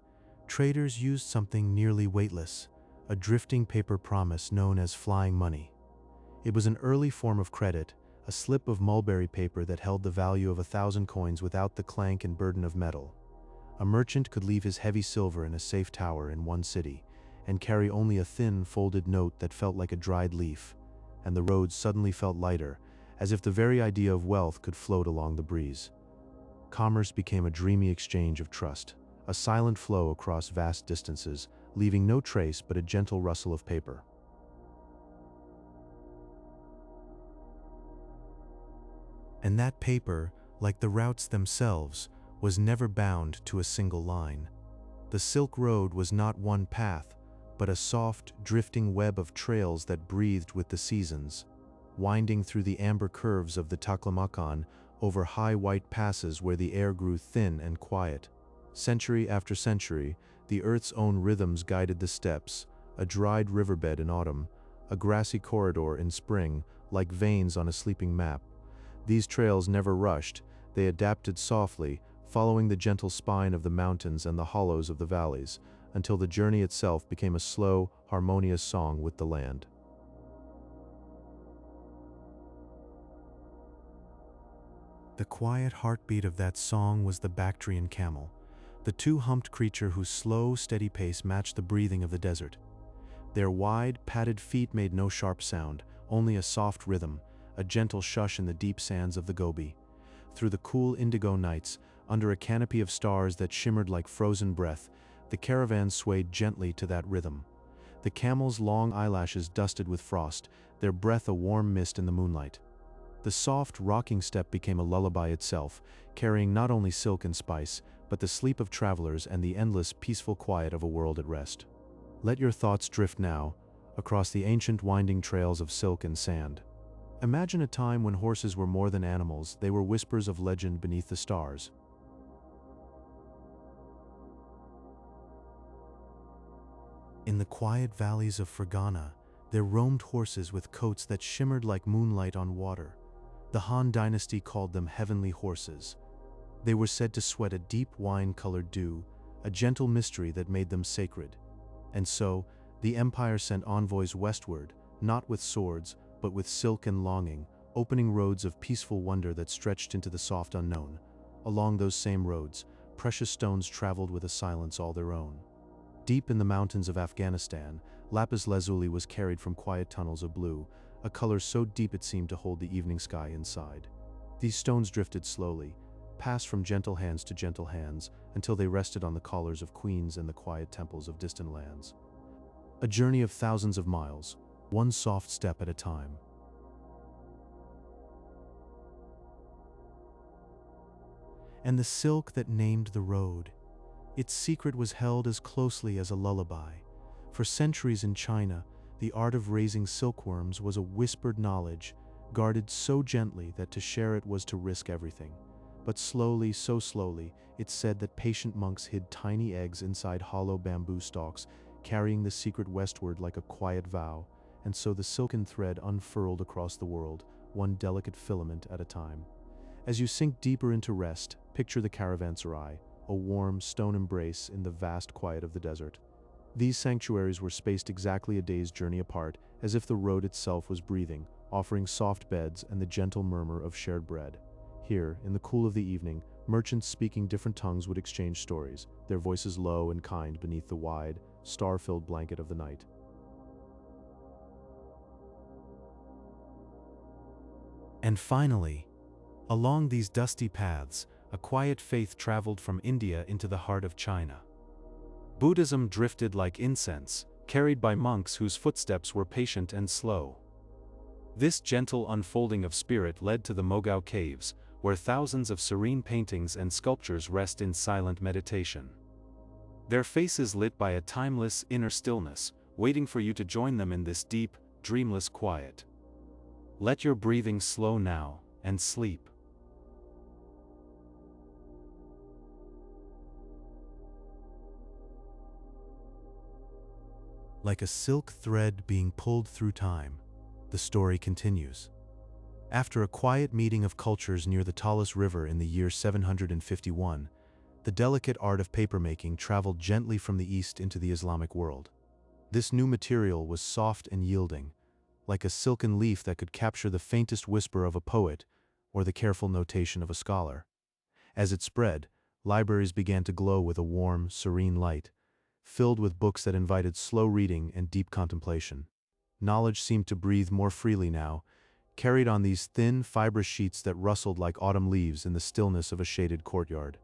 traders used something nearly weightless, a drifting paper promise known as flying money. It was an early form of credit, a slip of mulberry paper that held the value of 1,000 coins without the clank and burden of metal. A merchant could leave his heavy silver in a safe tower in one city and carry only a thin, folded note that felt like a dried leaf, and the road suddenly felt lighter, as if the very idea of wealth could float along the breeze. Commerce became a dreamy exchange of trust, a silent flow across vast distances, leaving no trace but a gentle rustle of paper. And that paper, like the routes themselves, was never bound to a single line. The Silk Road was not one path, but a soft, drifting web of trails that breathed with the seasons, winding through the amber curves of the Taklamakan over high white passes where the air grew thin and quiet. Century after century, the earth's own rhythms guided the steps, a dried riverbed in autumn, a grassy corridor in spring, like veins on a sleeping map. These trails never rushed, they adapted softly, following the gentle spine of the mountains and the hollows of the valleys, until the journey itself became a slow, harmonious song with the land. The quiet heartbeat of that song was the Bactrian camel, the two-humped creature whose slow, steady pace matched the breathing of the desert. Their wide, padded feet made no sharp sound, only a soft rhythm, a gentle shush in the deep sands of the Gobi. Through the cool indigo nights, under a canopy of stars that shimmered like frozen breath, the caravan swayed gently to that rhythm. The camels' long eyelashes dusted with frost, their breath a warm mist in the moonlight. The soft, rocking step became a lullaby itself, carrying not only silk and spice, but the sleep of travelers and the endless, peaceful quiet of a world at rest. Let your thoughts drift now, across the ancient winding trails of silk and sand. Imagine a time when horses were more than animals, they were whispers of legend beneath the stars. In the quiet valleys of Fergana, there roamed horses with coats that shimmered like moonlight on water. The Han dynasty called them heavenly horses. They were said to sweat a deep wine-colored dew, a gentle mystery that made them sacred. And so, the empire sent envoys westward, not with swords, but with silk and longing, opening roads of peaceful wonder that stretched into the soft unknown. Along those same roads, precious stones traveled with a silence all their own. Deep in the mountains of Afghanistan, lapis lazuli was carried from quiet tunnels of blue, a color so deep it seemed to hold the evening sky inside. These stones drifted slowly, passed from gentle hands to gentle hands, until they rested on the collars of queens and the quiet temples of distant lands. A journey of thousands of miles, one soft step at a time. And the silk that named the road, its secret was held as closely as a lullaby. For centuries in China, the art of raising silkworms was a whispered knowledge, guarded so gently that to share it was to risk everything. But slowly, so slowly, it's said that patient monks hid tiny eggs inside hollow bamboo stalks, carrying the secret westward like a quiet vow, and so the silken thread unfurled across the world, one delicate filament at a time. As you sink deeper into rest, picture the caravanserai, a warm, stone embrace in the vast quiet of the desert. These sanctuaries were spaced exactly a day's journey apart, as if the road itself was breathing, offering soft beds and the gentle murmur of shared bread. Here, in the cool of the evening, merchants speaking different tongues would exchange stories, their voices low and kind beneath the wide, star-filled blanket of the night. And finally, along these dusty paths, a quiet faith traveled from India into the heart of China. Buddhism drifted like incense, carried by monks whose footsteps were patient and slow. This gentle unfolding of spirit led to the Mogao caves, where thousands of serene paintings and sculptures rest in silent meditation. Their faces lit by a timeless inner stillness, waiting for you to join them in this deep, dreamless quiet. Let your breathing slow now, and sleep. Like a silk thread being pulled through time, the story continues. After a quiet meeting of cultures near the Talas River in the year 751, the delicate art of papermaking traveled gently from the east into the Islamic world. This new material was soft and yielding, like a silken leaf that could capture the faintest whisper of a poet or the careful notation of a scholar. As it spread, libraries began to glow with a warm, serene light, filled with books that invited slow reading and deep contemplation. Knowledge seemed to breathe more freely now, carried on these thin, fibrous sheets that rustled like autumn leaves in the stillness of a shaded courtyard.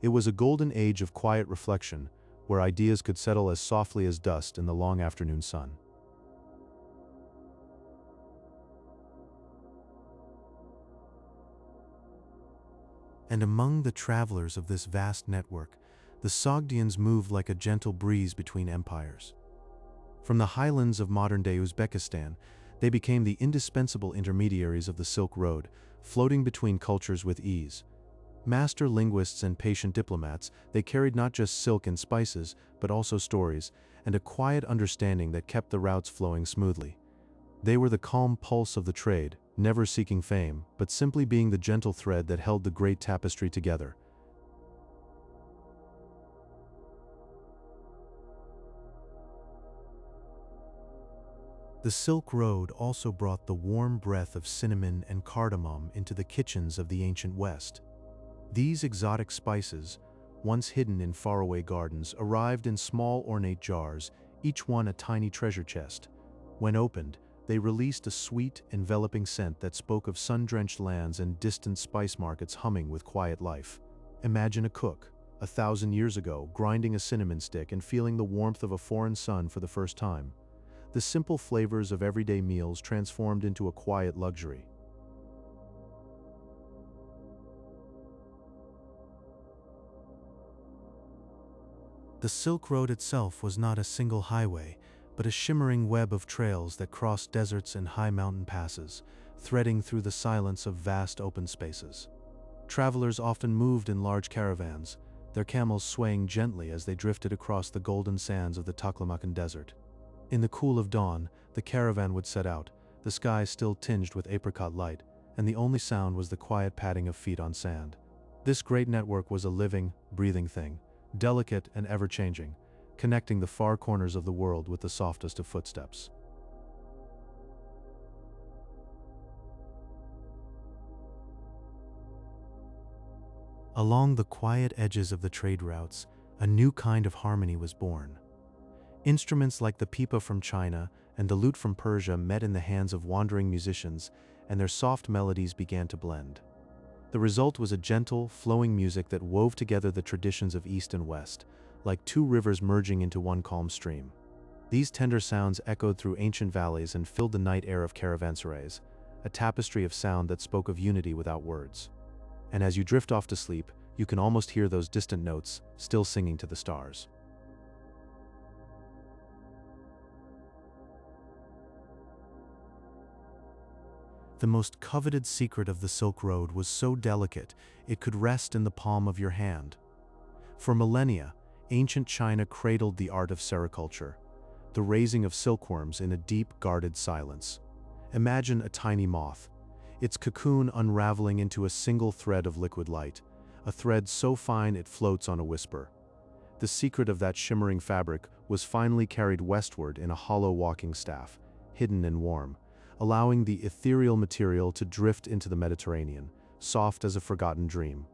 It was a golden age of quiet reflection, where ideas could settle as softly as dust in the long afternoon sun. And among the travelers of this vast network, the Sogdians moved like a gentle breeze between empires. From the highlands of modern-day Uzbekistan, they became the indispensable intermediaries of the Silk Road, floating between cultures with ease. Master linguists and patient diplomats, they carried not just silk and spices, but also stories, and a quiet understanding that kept the routes flowing smoothly. They were the calm pulse of the trade, never seeking fame, but simply being the gentle thread that held the great tapestry together. The Silk Road also brought the warm breath of cinnamon and cardamom into the kitchens of the ancient West. These exotic spices, once hidden in faraway gardens, arrived in small ornate jars, each one a tiny treasure chest. When opened, they released a sweet, enveloping scent that spoke of sun-drenched lands and distant spice markets humming with quiet life. Imagine a cook, 1,000 years ago, grinding a cinnamon stick and feeling the warmth of a foreign sun for the first time. The simple flavors of everyday meals transformed into a quiet luxury. The Silk Road itself was not a single highway, but a shimmering web of trails that crossed deserts and high mountain passes, threading through the silence of vast open spaces. Travelers often moved in large caravans, their camels swaying gently as they drifted across the golden sands of the Taklamakan Desert. In the cool of dawn, the caravan would set out, the sky still tinged with apricot light, and the only sound was the quiet padding of feet on sand. This great network was a living, breathing thing, delicate and ever-changing, connecting the far corners of the world with the softest of footsteps. Along the quiet edges of the trade routes, a new kind of harmony was born. Instruments like the pipa from China and the lute from Persia met in the hands of wandering musicians, and their soft melodies began to blend. The result was a gentle, flowing music that wove together the traditions of East and West, like two rivers merging into one calm stream. These tender sounds echoed through ancient valleys and filled the night air of caravanserais, a tapestry of sound that spoke of unity without words. And as you drift off to sleep, you can almost hear those distant notes, still singing to the stars. The most coveted secret of the Silk Road was so delicate it could rest in the palm of your hand. For millennia, ancient China cradled the art of sericulture, the raising of silkworms in a deep, guarded silence. Imagine a tiny moth, its cocoon unraveling into a single thread of liquid light, a thread so fine it floats on a whisper. The secret of that shimmering fabric was finally carried westward in a hollow walking staff, hidden and warm, allowing the ethereal material to drift into the Mediterranean, soft as a forgotten dream.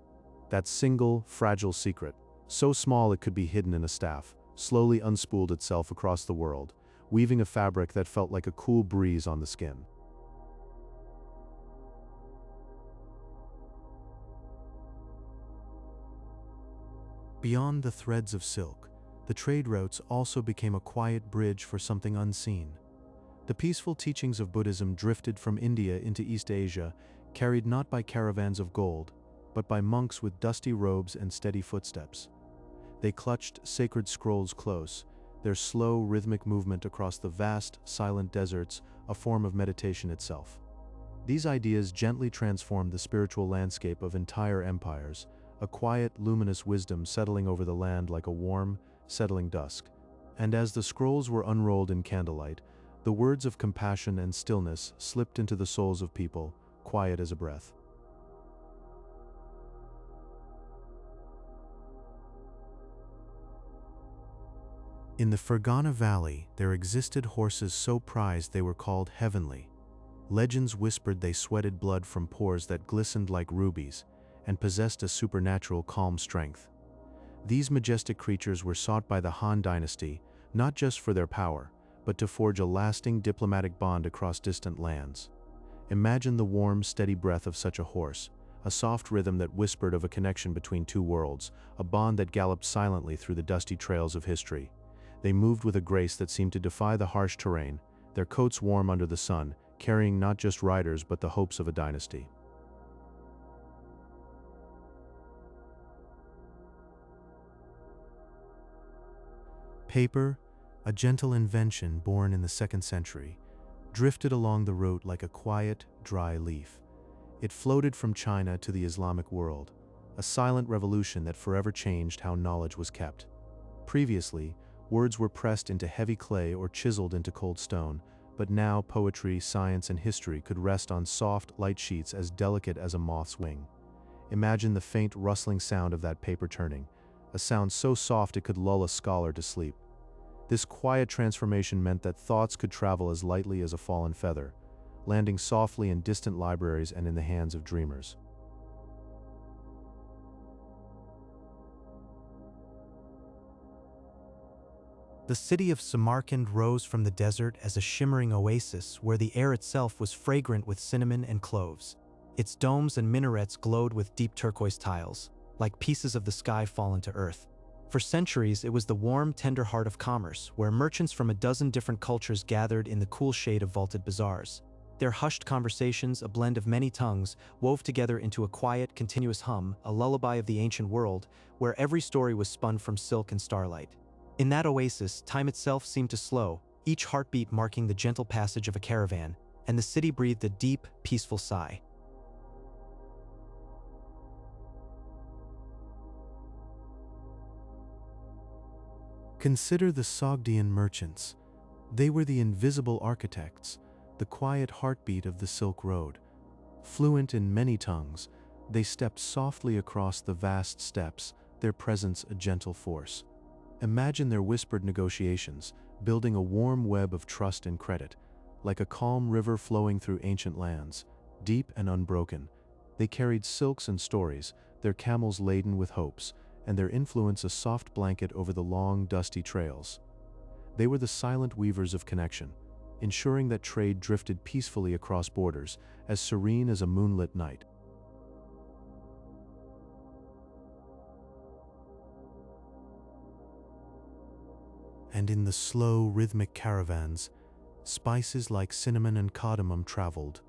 That single, fragile secret, so small it could be hidden in a staff, slowly unspooled itself across the world, weaving a fabric that felt like a cool breeze on the skin. Beyond the threads of silk, the trade routes also became a quiet bridge for something unseen. The peaceful teachings of Buddhism drifted from India into East Asia, carried not by caravans of gold, but by monks with dusty robes and steady footsteps. They clutched sacred scrolls close, their slow, rhythmic movement across the vast, silent deserts a form of meditation itself. These ideas gently transformed the spiritual landscape of entire empires, a quiet, luminous wisdom settling over the land like a warm, settling dusk. And as the scrolls were unrolled in candlelight, the words of compassion and stillness slipped into the souls of people, quiet as a breath. In the Fergana Valley, there existed horses so prized they were called heavenly. Legends whispered they sweated blood from pores that glistened like rubies, and possessed a supernatural calm strength. These majestic creatures were sought by the Han dynasty, not just for their power, but to forge a lasting diplomatic bond across distant lands. Imagine the warm, steady breath of such a horse, a soft rhythm that whispered of a connection between two worlds, a bond that galloped silently through the dusty trails of history. They moved with a grace that seemed to defy the harsh terrain, their coats warm under the sun, carrying not just riders but the hopes of a dynasty. Paper, a gentle invention born in the 2nd century, drifted along the route like a quiet, dry leaf. It floated from China to the Islamic world, a silent revolution that forever changed how knowledge was kept. Previously, words were pressed into heavy clay or chiseled into cold stone, but now poetry, science, and history could rest on soft, light sheets as delicate as a moth's wing. Imagine the faint rustling sound of that paper turning, a sound so soft it could lull a scholar to sleep. This quiet transformation meant that thoughts could travel as lightly as a fallen feather, landing softly in distant libraries and in the hands of dreamers. The city of Samarkand rose from the desert as a shimmering oasis where the air itself was fragrant with cinnamon and cloves. Its domes and minarets glowed with deep turquoise tiles, like pieces of the sky fallen to earth. For centuries, it was the warm, tender heart of commerce, where merchants from a dozen different cultures gathered in the cool shade of vaulted bazaars. Their hushed conversations, a blend of many tongues, wove together into a quiet, continuous hum, a lullaby of the ancient world, where every story was spun from silk and starlight. In that oasis, time itself seemed to slow, each heartbeat marking the gentle passage of a caravan, and the city breathed a deep, peaceful sigh. Consider the Sogdian merchants. They were the invisible architects, the quiet heartbeat of the Silk Road. Fluent in many tongues, they stepped softly across the vast steppes, their presence a gentle force. Imagine their whispered negotiations, building a warm web of trust and credit. Like a calm river flowing through ancient lands, deep and unbroken, they carried silks and stories, their camels laden with hopes, and their influence a soft blanket over the long, dusty trails. They were the silent weavers of connection, ensuring that trade drifted peacefully across borders, as serene as a moonlit night. And in the slow, rhythmic caravans, spices like cinnamon and cardamom traveled.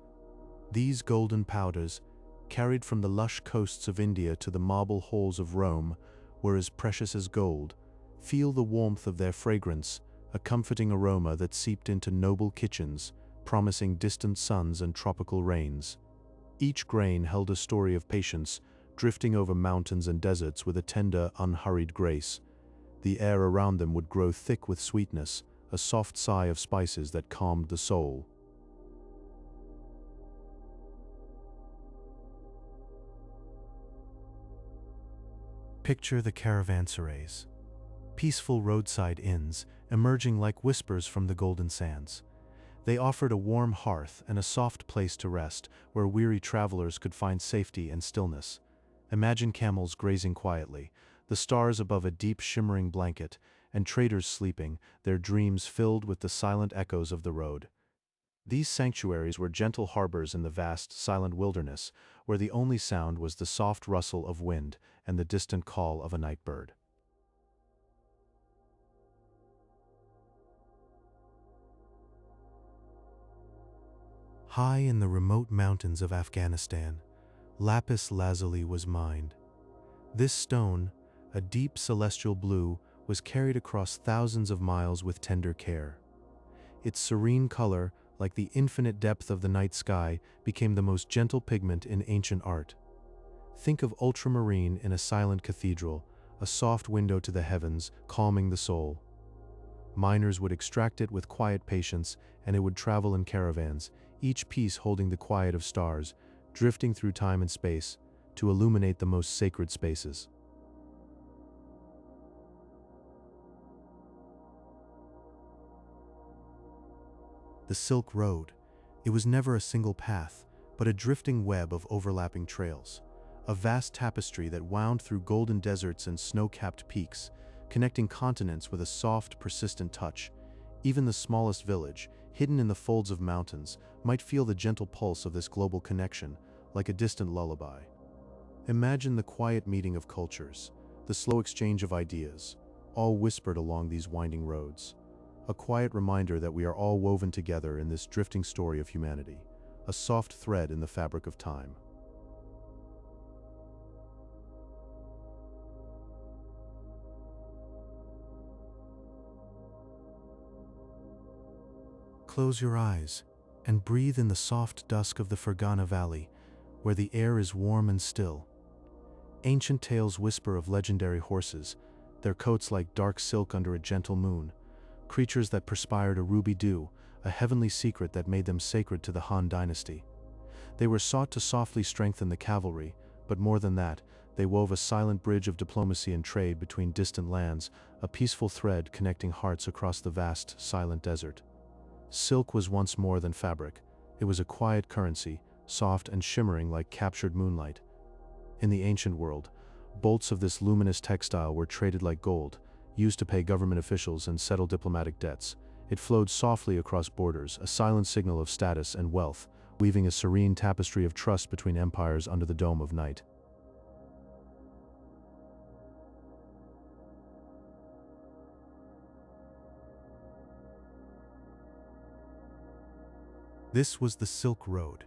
These golden powders, carried from the lush coasts of India to the marble halls of Rome, were as precious as gold. Feel the warmth of their fragrance, a comforting aroma that seeped into noble kitchens, promising distant suns and tropical rains. Each grain held a story of patience, drifting over mountains and deserts with a tender, unhurried grace. The air around them would grow thick with sweetness, a soft sigh of spices that calmed the soul. Picture the caravanserais, peaceful roadside inns emerging like whispers from the golden sands. They offered a warm hearth and a soft place to rest where weary travelers could find safety and stillness. Imagine camels grazing quietly, the stars above a deep shimmering blanket, and traders sleeping, their dreams filled with the silent echoes of the road. These sanctuaries were gentle harbors in the vast, silent wilderness, where the only sound was the soft rustle of wind and the distant call of a night bird. High in the remote mountains of Afghanistan, lapis lazuli was mined. This stone, a deep celestial blue, was carried across thousands of miles with tender care. Its serene color, like the infinite depth of the night sky, became the most gentle pigment in ancient art. Think of ultramarine in a silent cathedral, a soft window to the heavens, calming the soul. Miners would extract it with quiet patience, and it would travel in caravans, each piece holding the quiet of stars, drifting through time and space, to illuminate the most sacred spaces. The Silk Road. It was never a single path, but a drifting web of overlapping trails, a vast tapestry that wound through golden deserts and snow-capped peaks, connecting continents with a soft, persistent touch. Even the smallest village, hidden in the folds of mountains, might feel the gentle pulse of this global connection, like a distant lullaby. Imagine the quiet meeting of cultures, the slow exchange of ideas, all whispered along these winding roads. A quiet reminder that we are all woven together in this drifting story of humanity, a soft thread in the fabric of time. close your eyes and breathe in the soft dusk of the Fergana Valley, where the air is warm and still. Ancient tales whisper of legendary horses, their coats like dark silk under a gentle moon, creatures that perspired a ruby dew, a heavenly secret that made them sacred to the Han dynasty. They were sought to softly strengthen the cavalry, but more than that, they wove a silent bridge of diplomacy and trade between distant lands, a peaceful thread connecting hearts across the vast, silent desert. Silk was once more than fabric. It was a quiet currency, soft and shimmering like captured moonlight. In the ancient world, bolts of this luminous textile were traded like gold, used to pay government officials and settle diplomatic debts. It flowed softly across borders, a silent signal of status and wealth, weaving a serene tapestry of trust between empires under the dome of night. This was the Silk Road.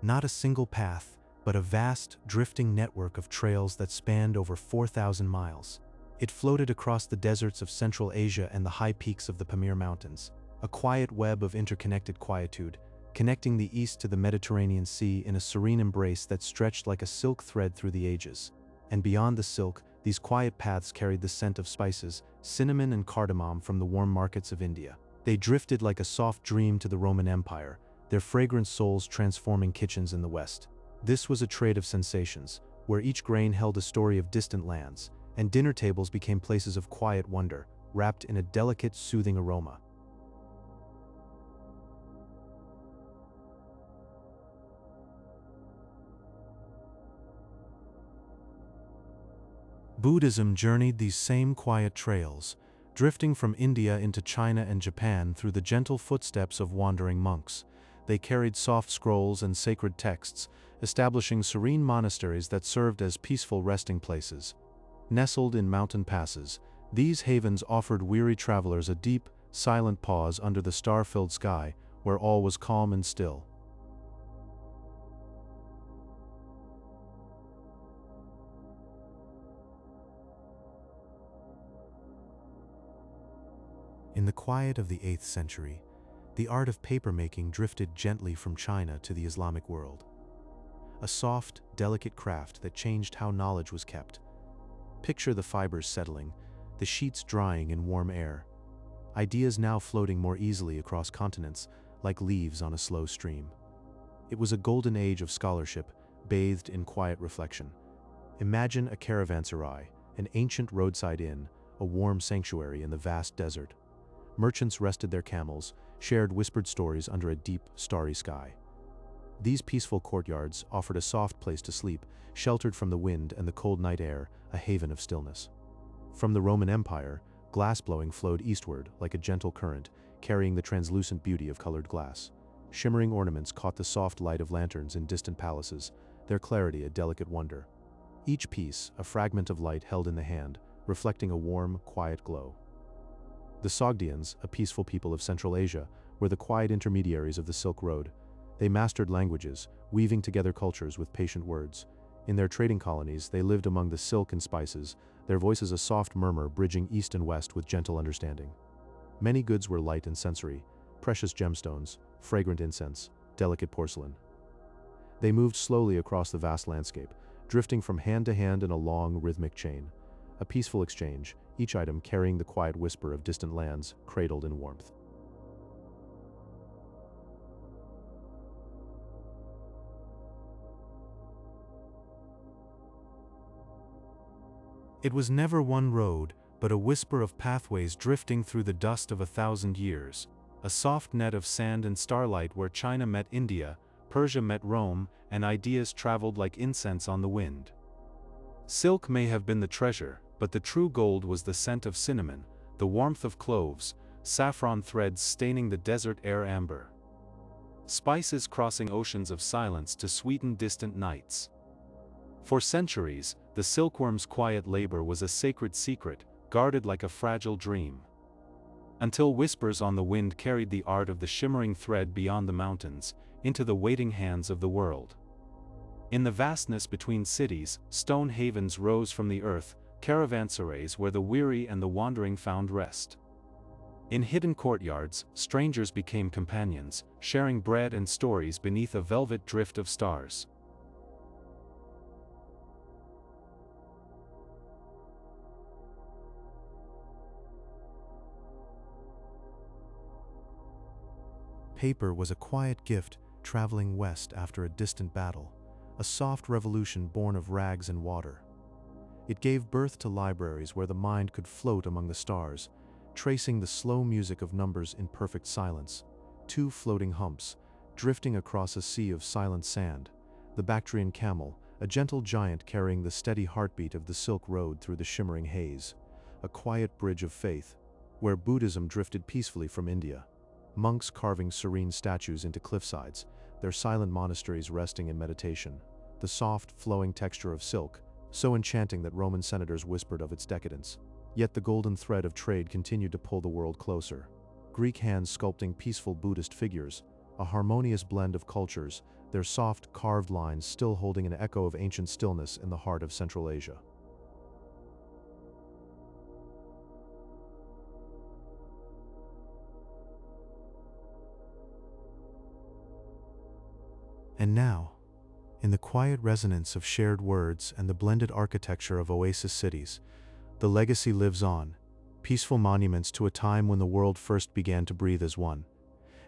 Not a single path, but a vast, drifting network of trails that spanned over 4,000 miles. It floated across the deserts of Central Asia and the high peaks of the Pamir Mountains, a quiet web of interconnected quietude, connecting the east to the Mediterranean Sea in a serene embrace that stretched like a silk thread through the ages. And beyond the silk, these quiet paths carried the scent of spices, cinnamon and cardamom from the warm markets of India. They drifted like a soft dream to the Roman Empire, their fragrant souls transforming kitchens in the West. This was a trade of sensations, where each grain held a story of distant lands, and dinner tables became places of quiet wonder, wrapped in a delicate, soothing aroma. Buddhism journeyed these same quiet trails, drifting from India into China and Japan through the gentle footsteps of wandering monks. They carried soft scrolls and sacred texts, establishing serene monasteries that served as peaceful resting places. Nestled in mountain passes, these havens offered weary travelers a deep, silent pause under the star-filled sky, where all was calm and still. In the quiet of the 8th century, the art of papermaking drifted gently from China to the Islamic world. A soft, delicate craft that changed how knowledge was kept. Picture the fibers settling, the sheets drying in warm air. Ideas now floating more easily across continents, like leaves on a slow stream. It was a golden age of scholarship, bathed in quiet reflection. Imagine a caravanserai, an ancient roadside inn, a warm sanctuary in the vast desert. Merchants rested their camels, shared whispered stories under a deep, starry sky. These peaceful courtyards offered a soft place to sleep, sheltered from the wind and the cold night air, a haven of stillness. From the Roman Empire, glass-blowing flowed eastward like a gentle current, carrying the translucent beauty of colored glass. Shimmering ornaments caught the soft light of lanterns in distant palaces, their clarity a delicate wonder. Each piece, a fragment of light held in the hand, reflecting a warm, quiet glow. The Sogdians, a peaceful people of Central Asia, were the quiet intermediaries of the Silk Road. They mastered languages, weaving together cultures with patient words. In their trading colonies, they lived among the silk and spices, their voices a soft murmur bridging east and west with gentle understanding. Many goods were light and sensory, precious gemstones, fragrant incense, delicate porcelain. They moved slowly across the vast landscape, drifting from hand to hand in a long, rhythmic chain. A peaceful exchange, each item carrying the quiet whisper of distant lands, cradled in warmth. It was never one road, but a whisper of pathways drifting through the dust of 1,000 years, a soft net of sand and starlight where China met India, Persia met Rome, and ideas traveled like incense on the wind. Silk may have been the treasure, but the true gold was the scent of cinnamon, the warmth of cloves, saffron threads staining the desert air amber. Spices crossing oceans of silence to sweeten distant nights. For centuries, the silkworm's quiet labor was a sacred secret, guarded like a fragile dream. Until whispers on the wind carried the art of the shimmering thread beyond the mountains, into the waiting hands of the world. In the vastness between cities, stone havens rose from the earth, caravanserais where the weary and the wandering found rest. In hidden courtyards, strangers became companions, sharing bread and stories beneath a velvet drift of stars. Paper was a quiet gift traveling west after a distant battle, a soft revolution born of rags and water. It gave birth to libraries where the mind could float among the stars, tracing the slow music of numbers in perfect silence. Two floating humps, drifting across a sea of silent sand. The Bactrian camel, a gentle giant carrying the steady heartbeat of the Silk Road through the shimmering haze. A quiet bridge of faith, where Buddhism drifted peacefully from India. Monks carving serene statues into cliffsides, their silent monasteries resting in meditation. The soft, flowing texture of silk, so enchanting that Roman senators whispered of its decadence. Yet the golden thread of trade continued to pull the world closer. Greek hands sculpting peaceful Buddhist figures, a harmonious blend of cultures, their soft, carved lines still holding an echo of ancient stillness in the heart of Central Asia. And now, in the quiet resonance of shared words and the blended architecture of oasis cities, the legacy lives on, peaceful monuments to a time when the world first began to breathe as one.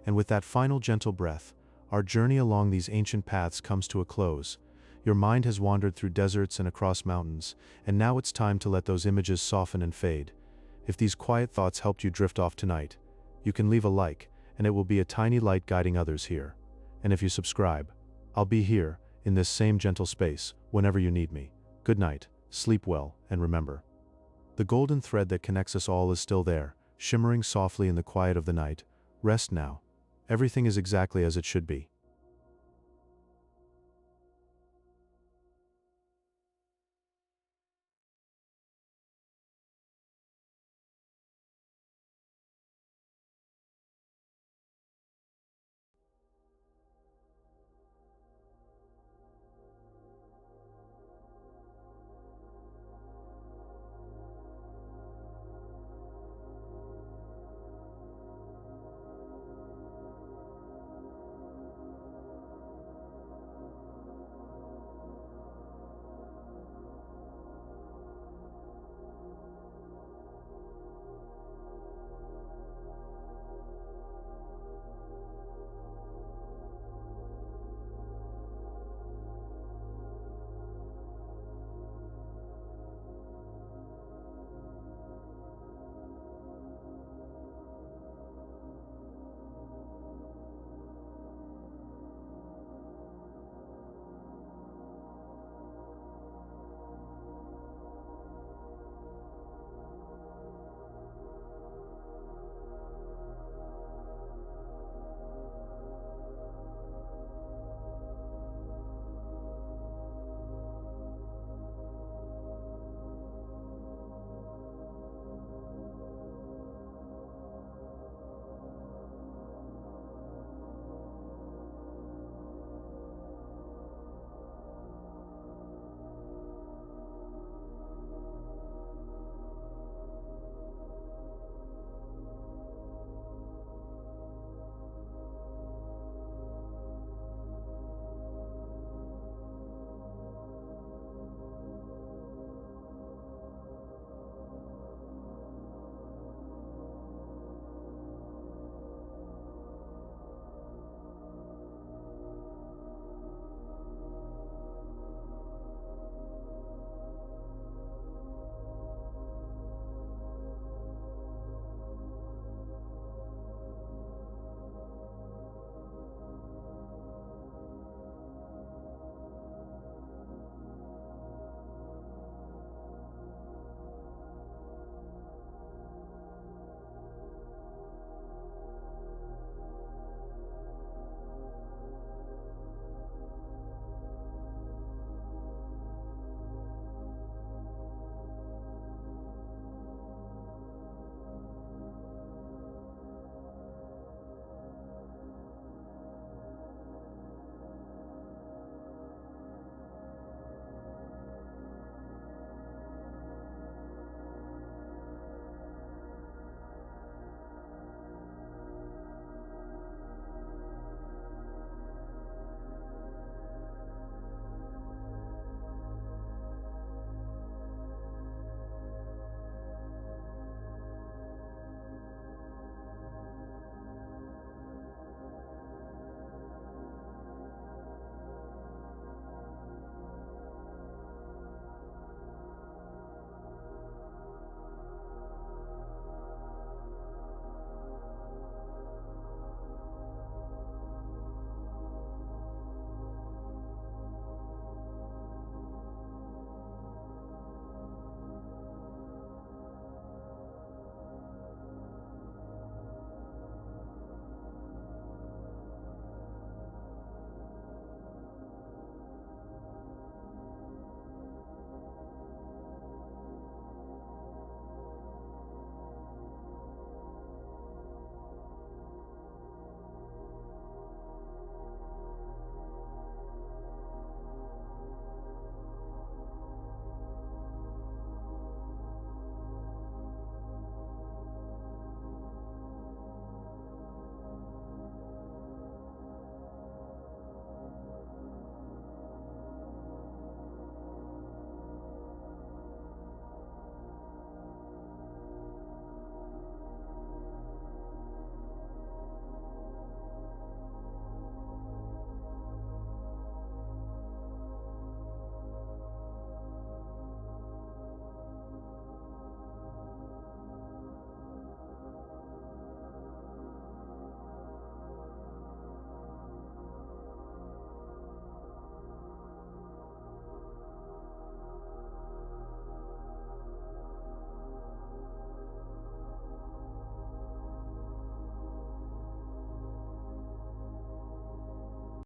And with that final gentle breath, our journey along these ancient paths comes to a close. Your mind has wandered through deserts and across mountains, and now it's time to let those images soften and fade. If these quiet thoughts helped you drift off tonight, you can leave a like, and it will be a tiny light guiding others here. And if you subscribe, I'll be here, in this same gentle space, whenever you need me. Good night, sleep well, and remember, the golden thread that connects us all is still there, shimmering softly in the quiet of the night. Rest now. Everything is exactly as it should be.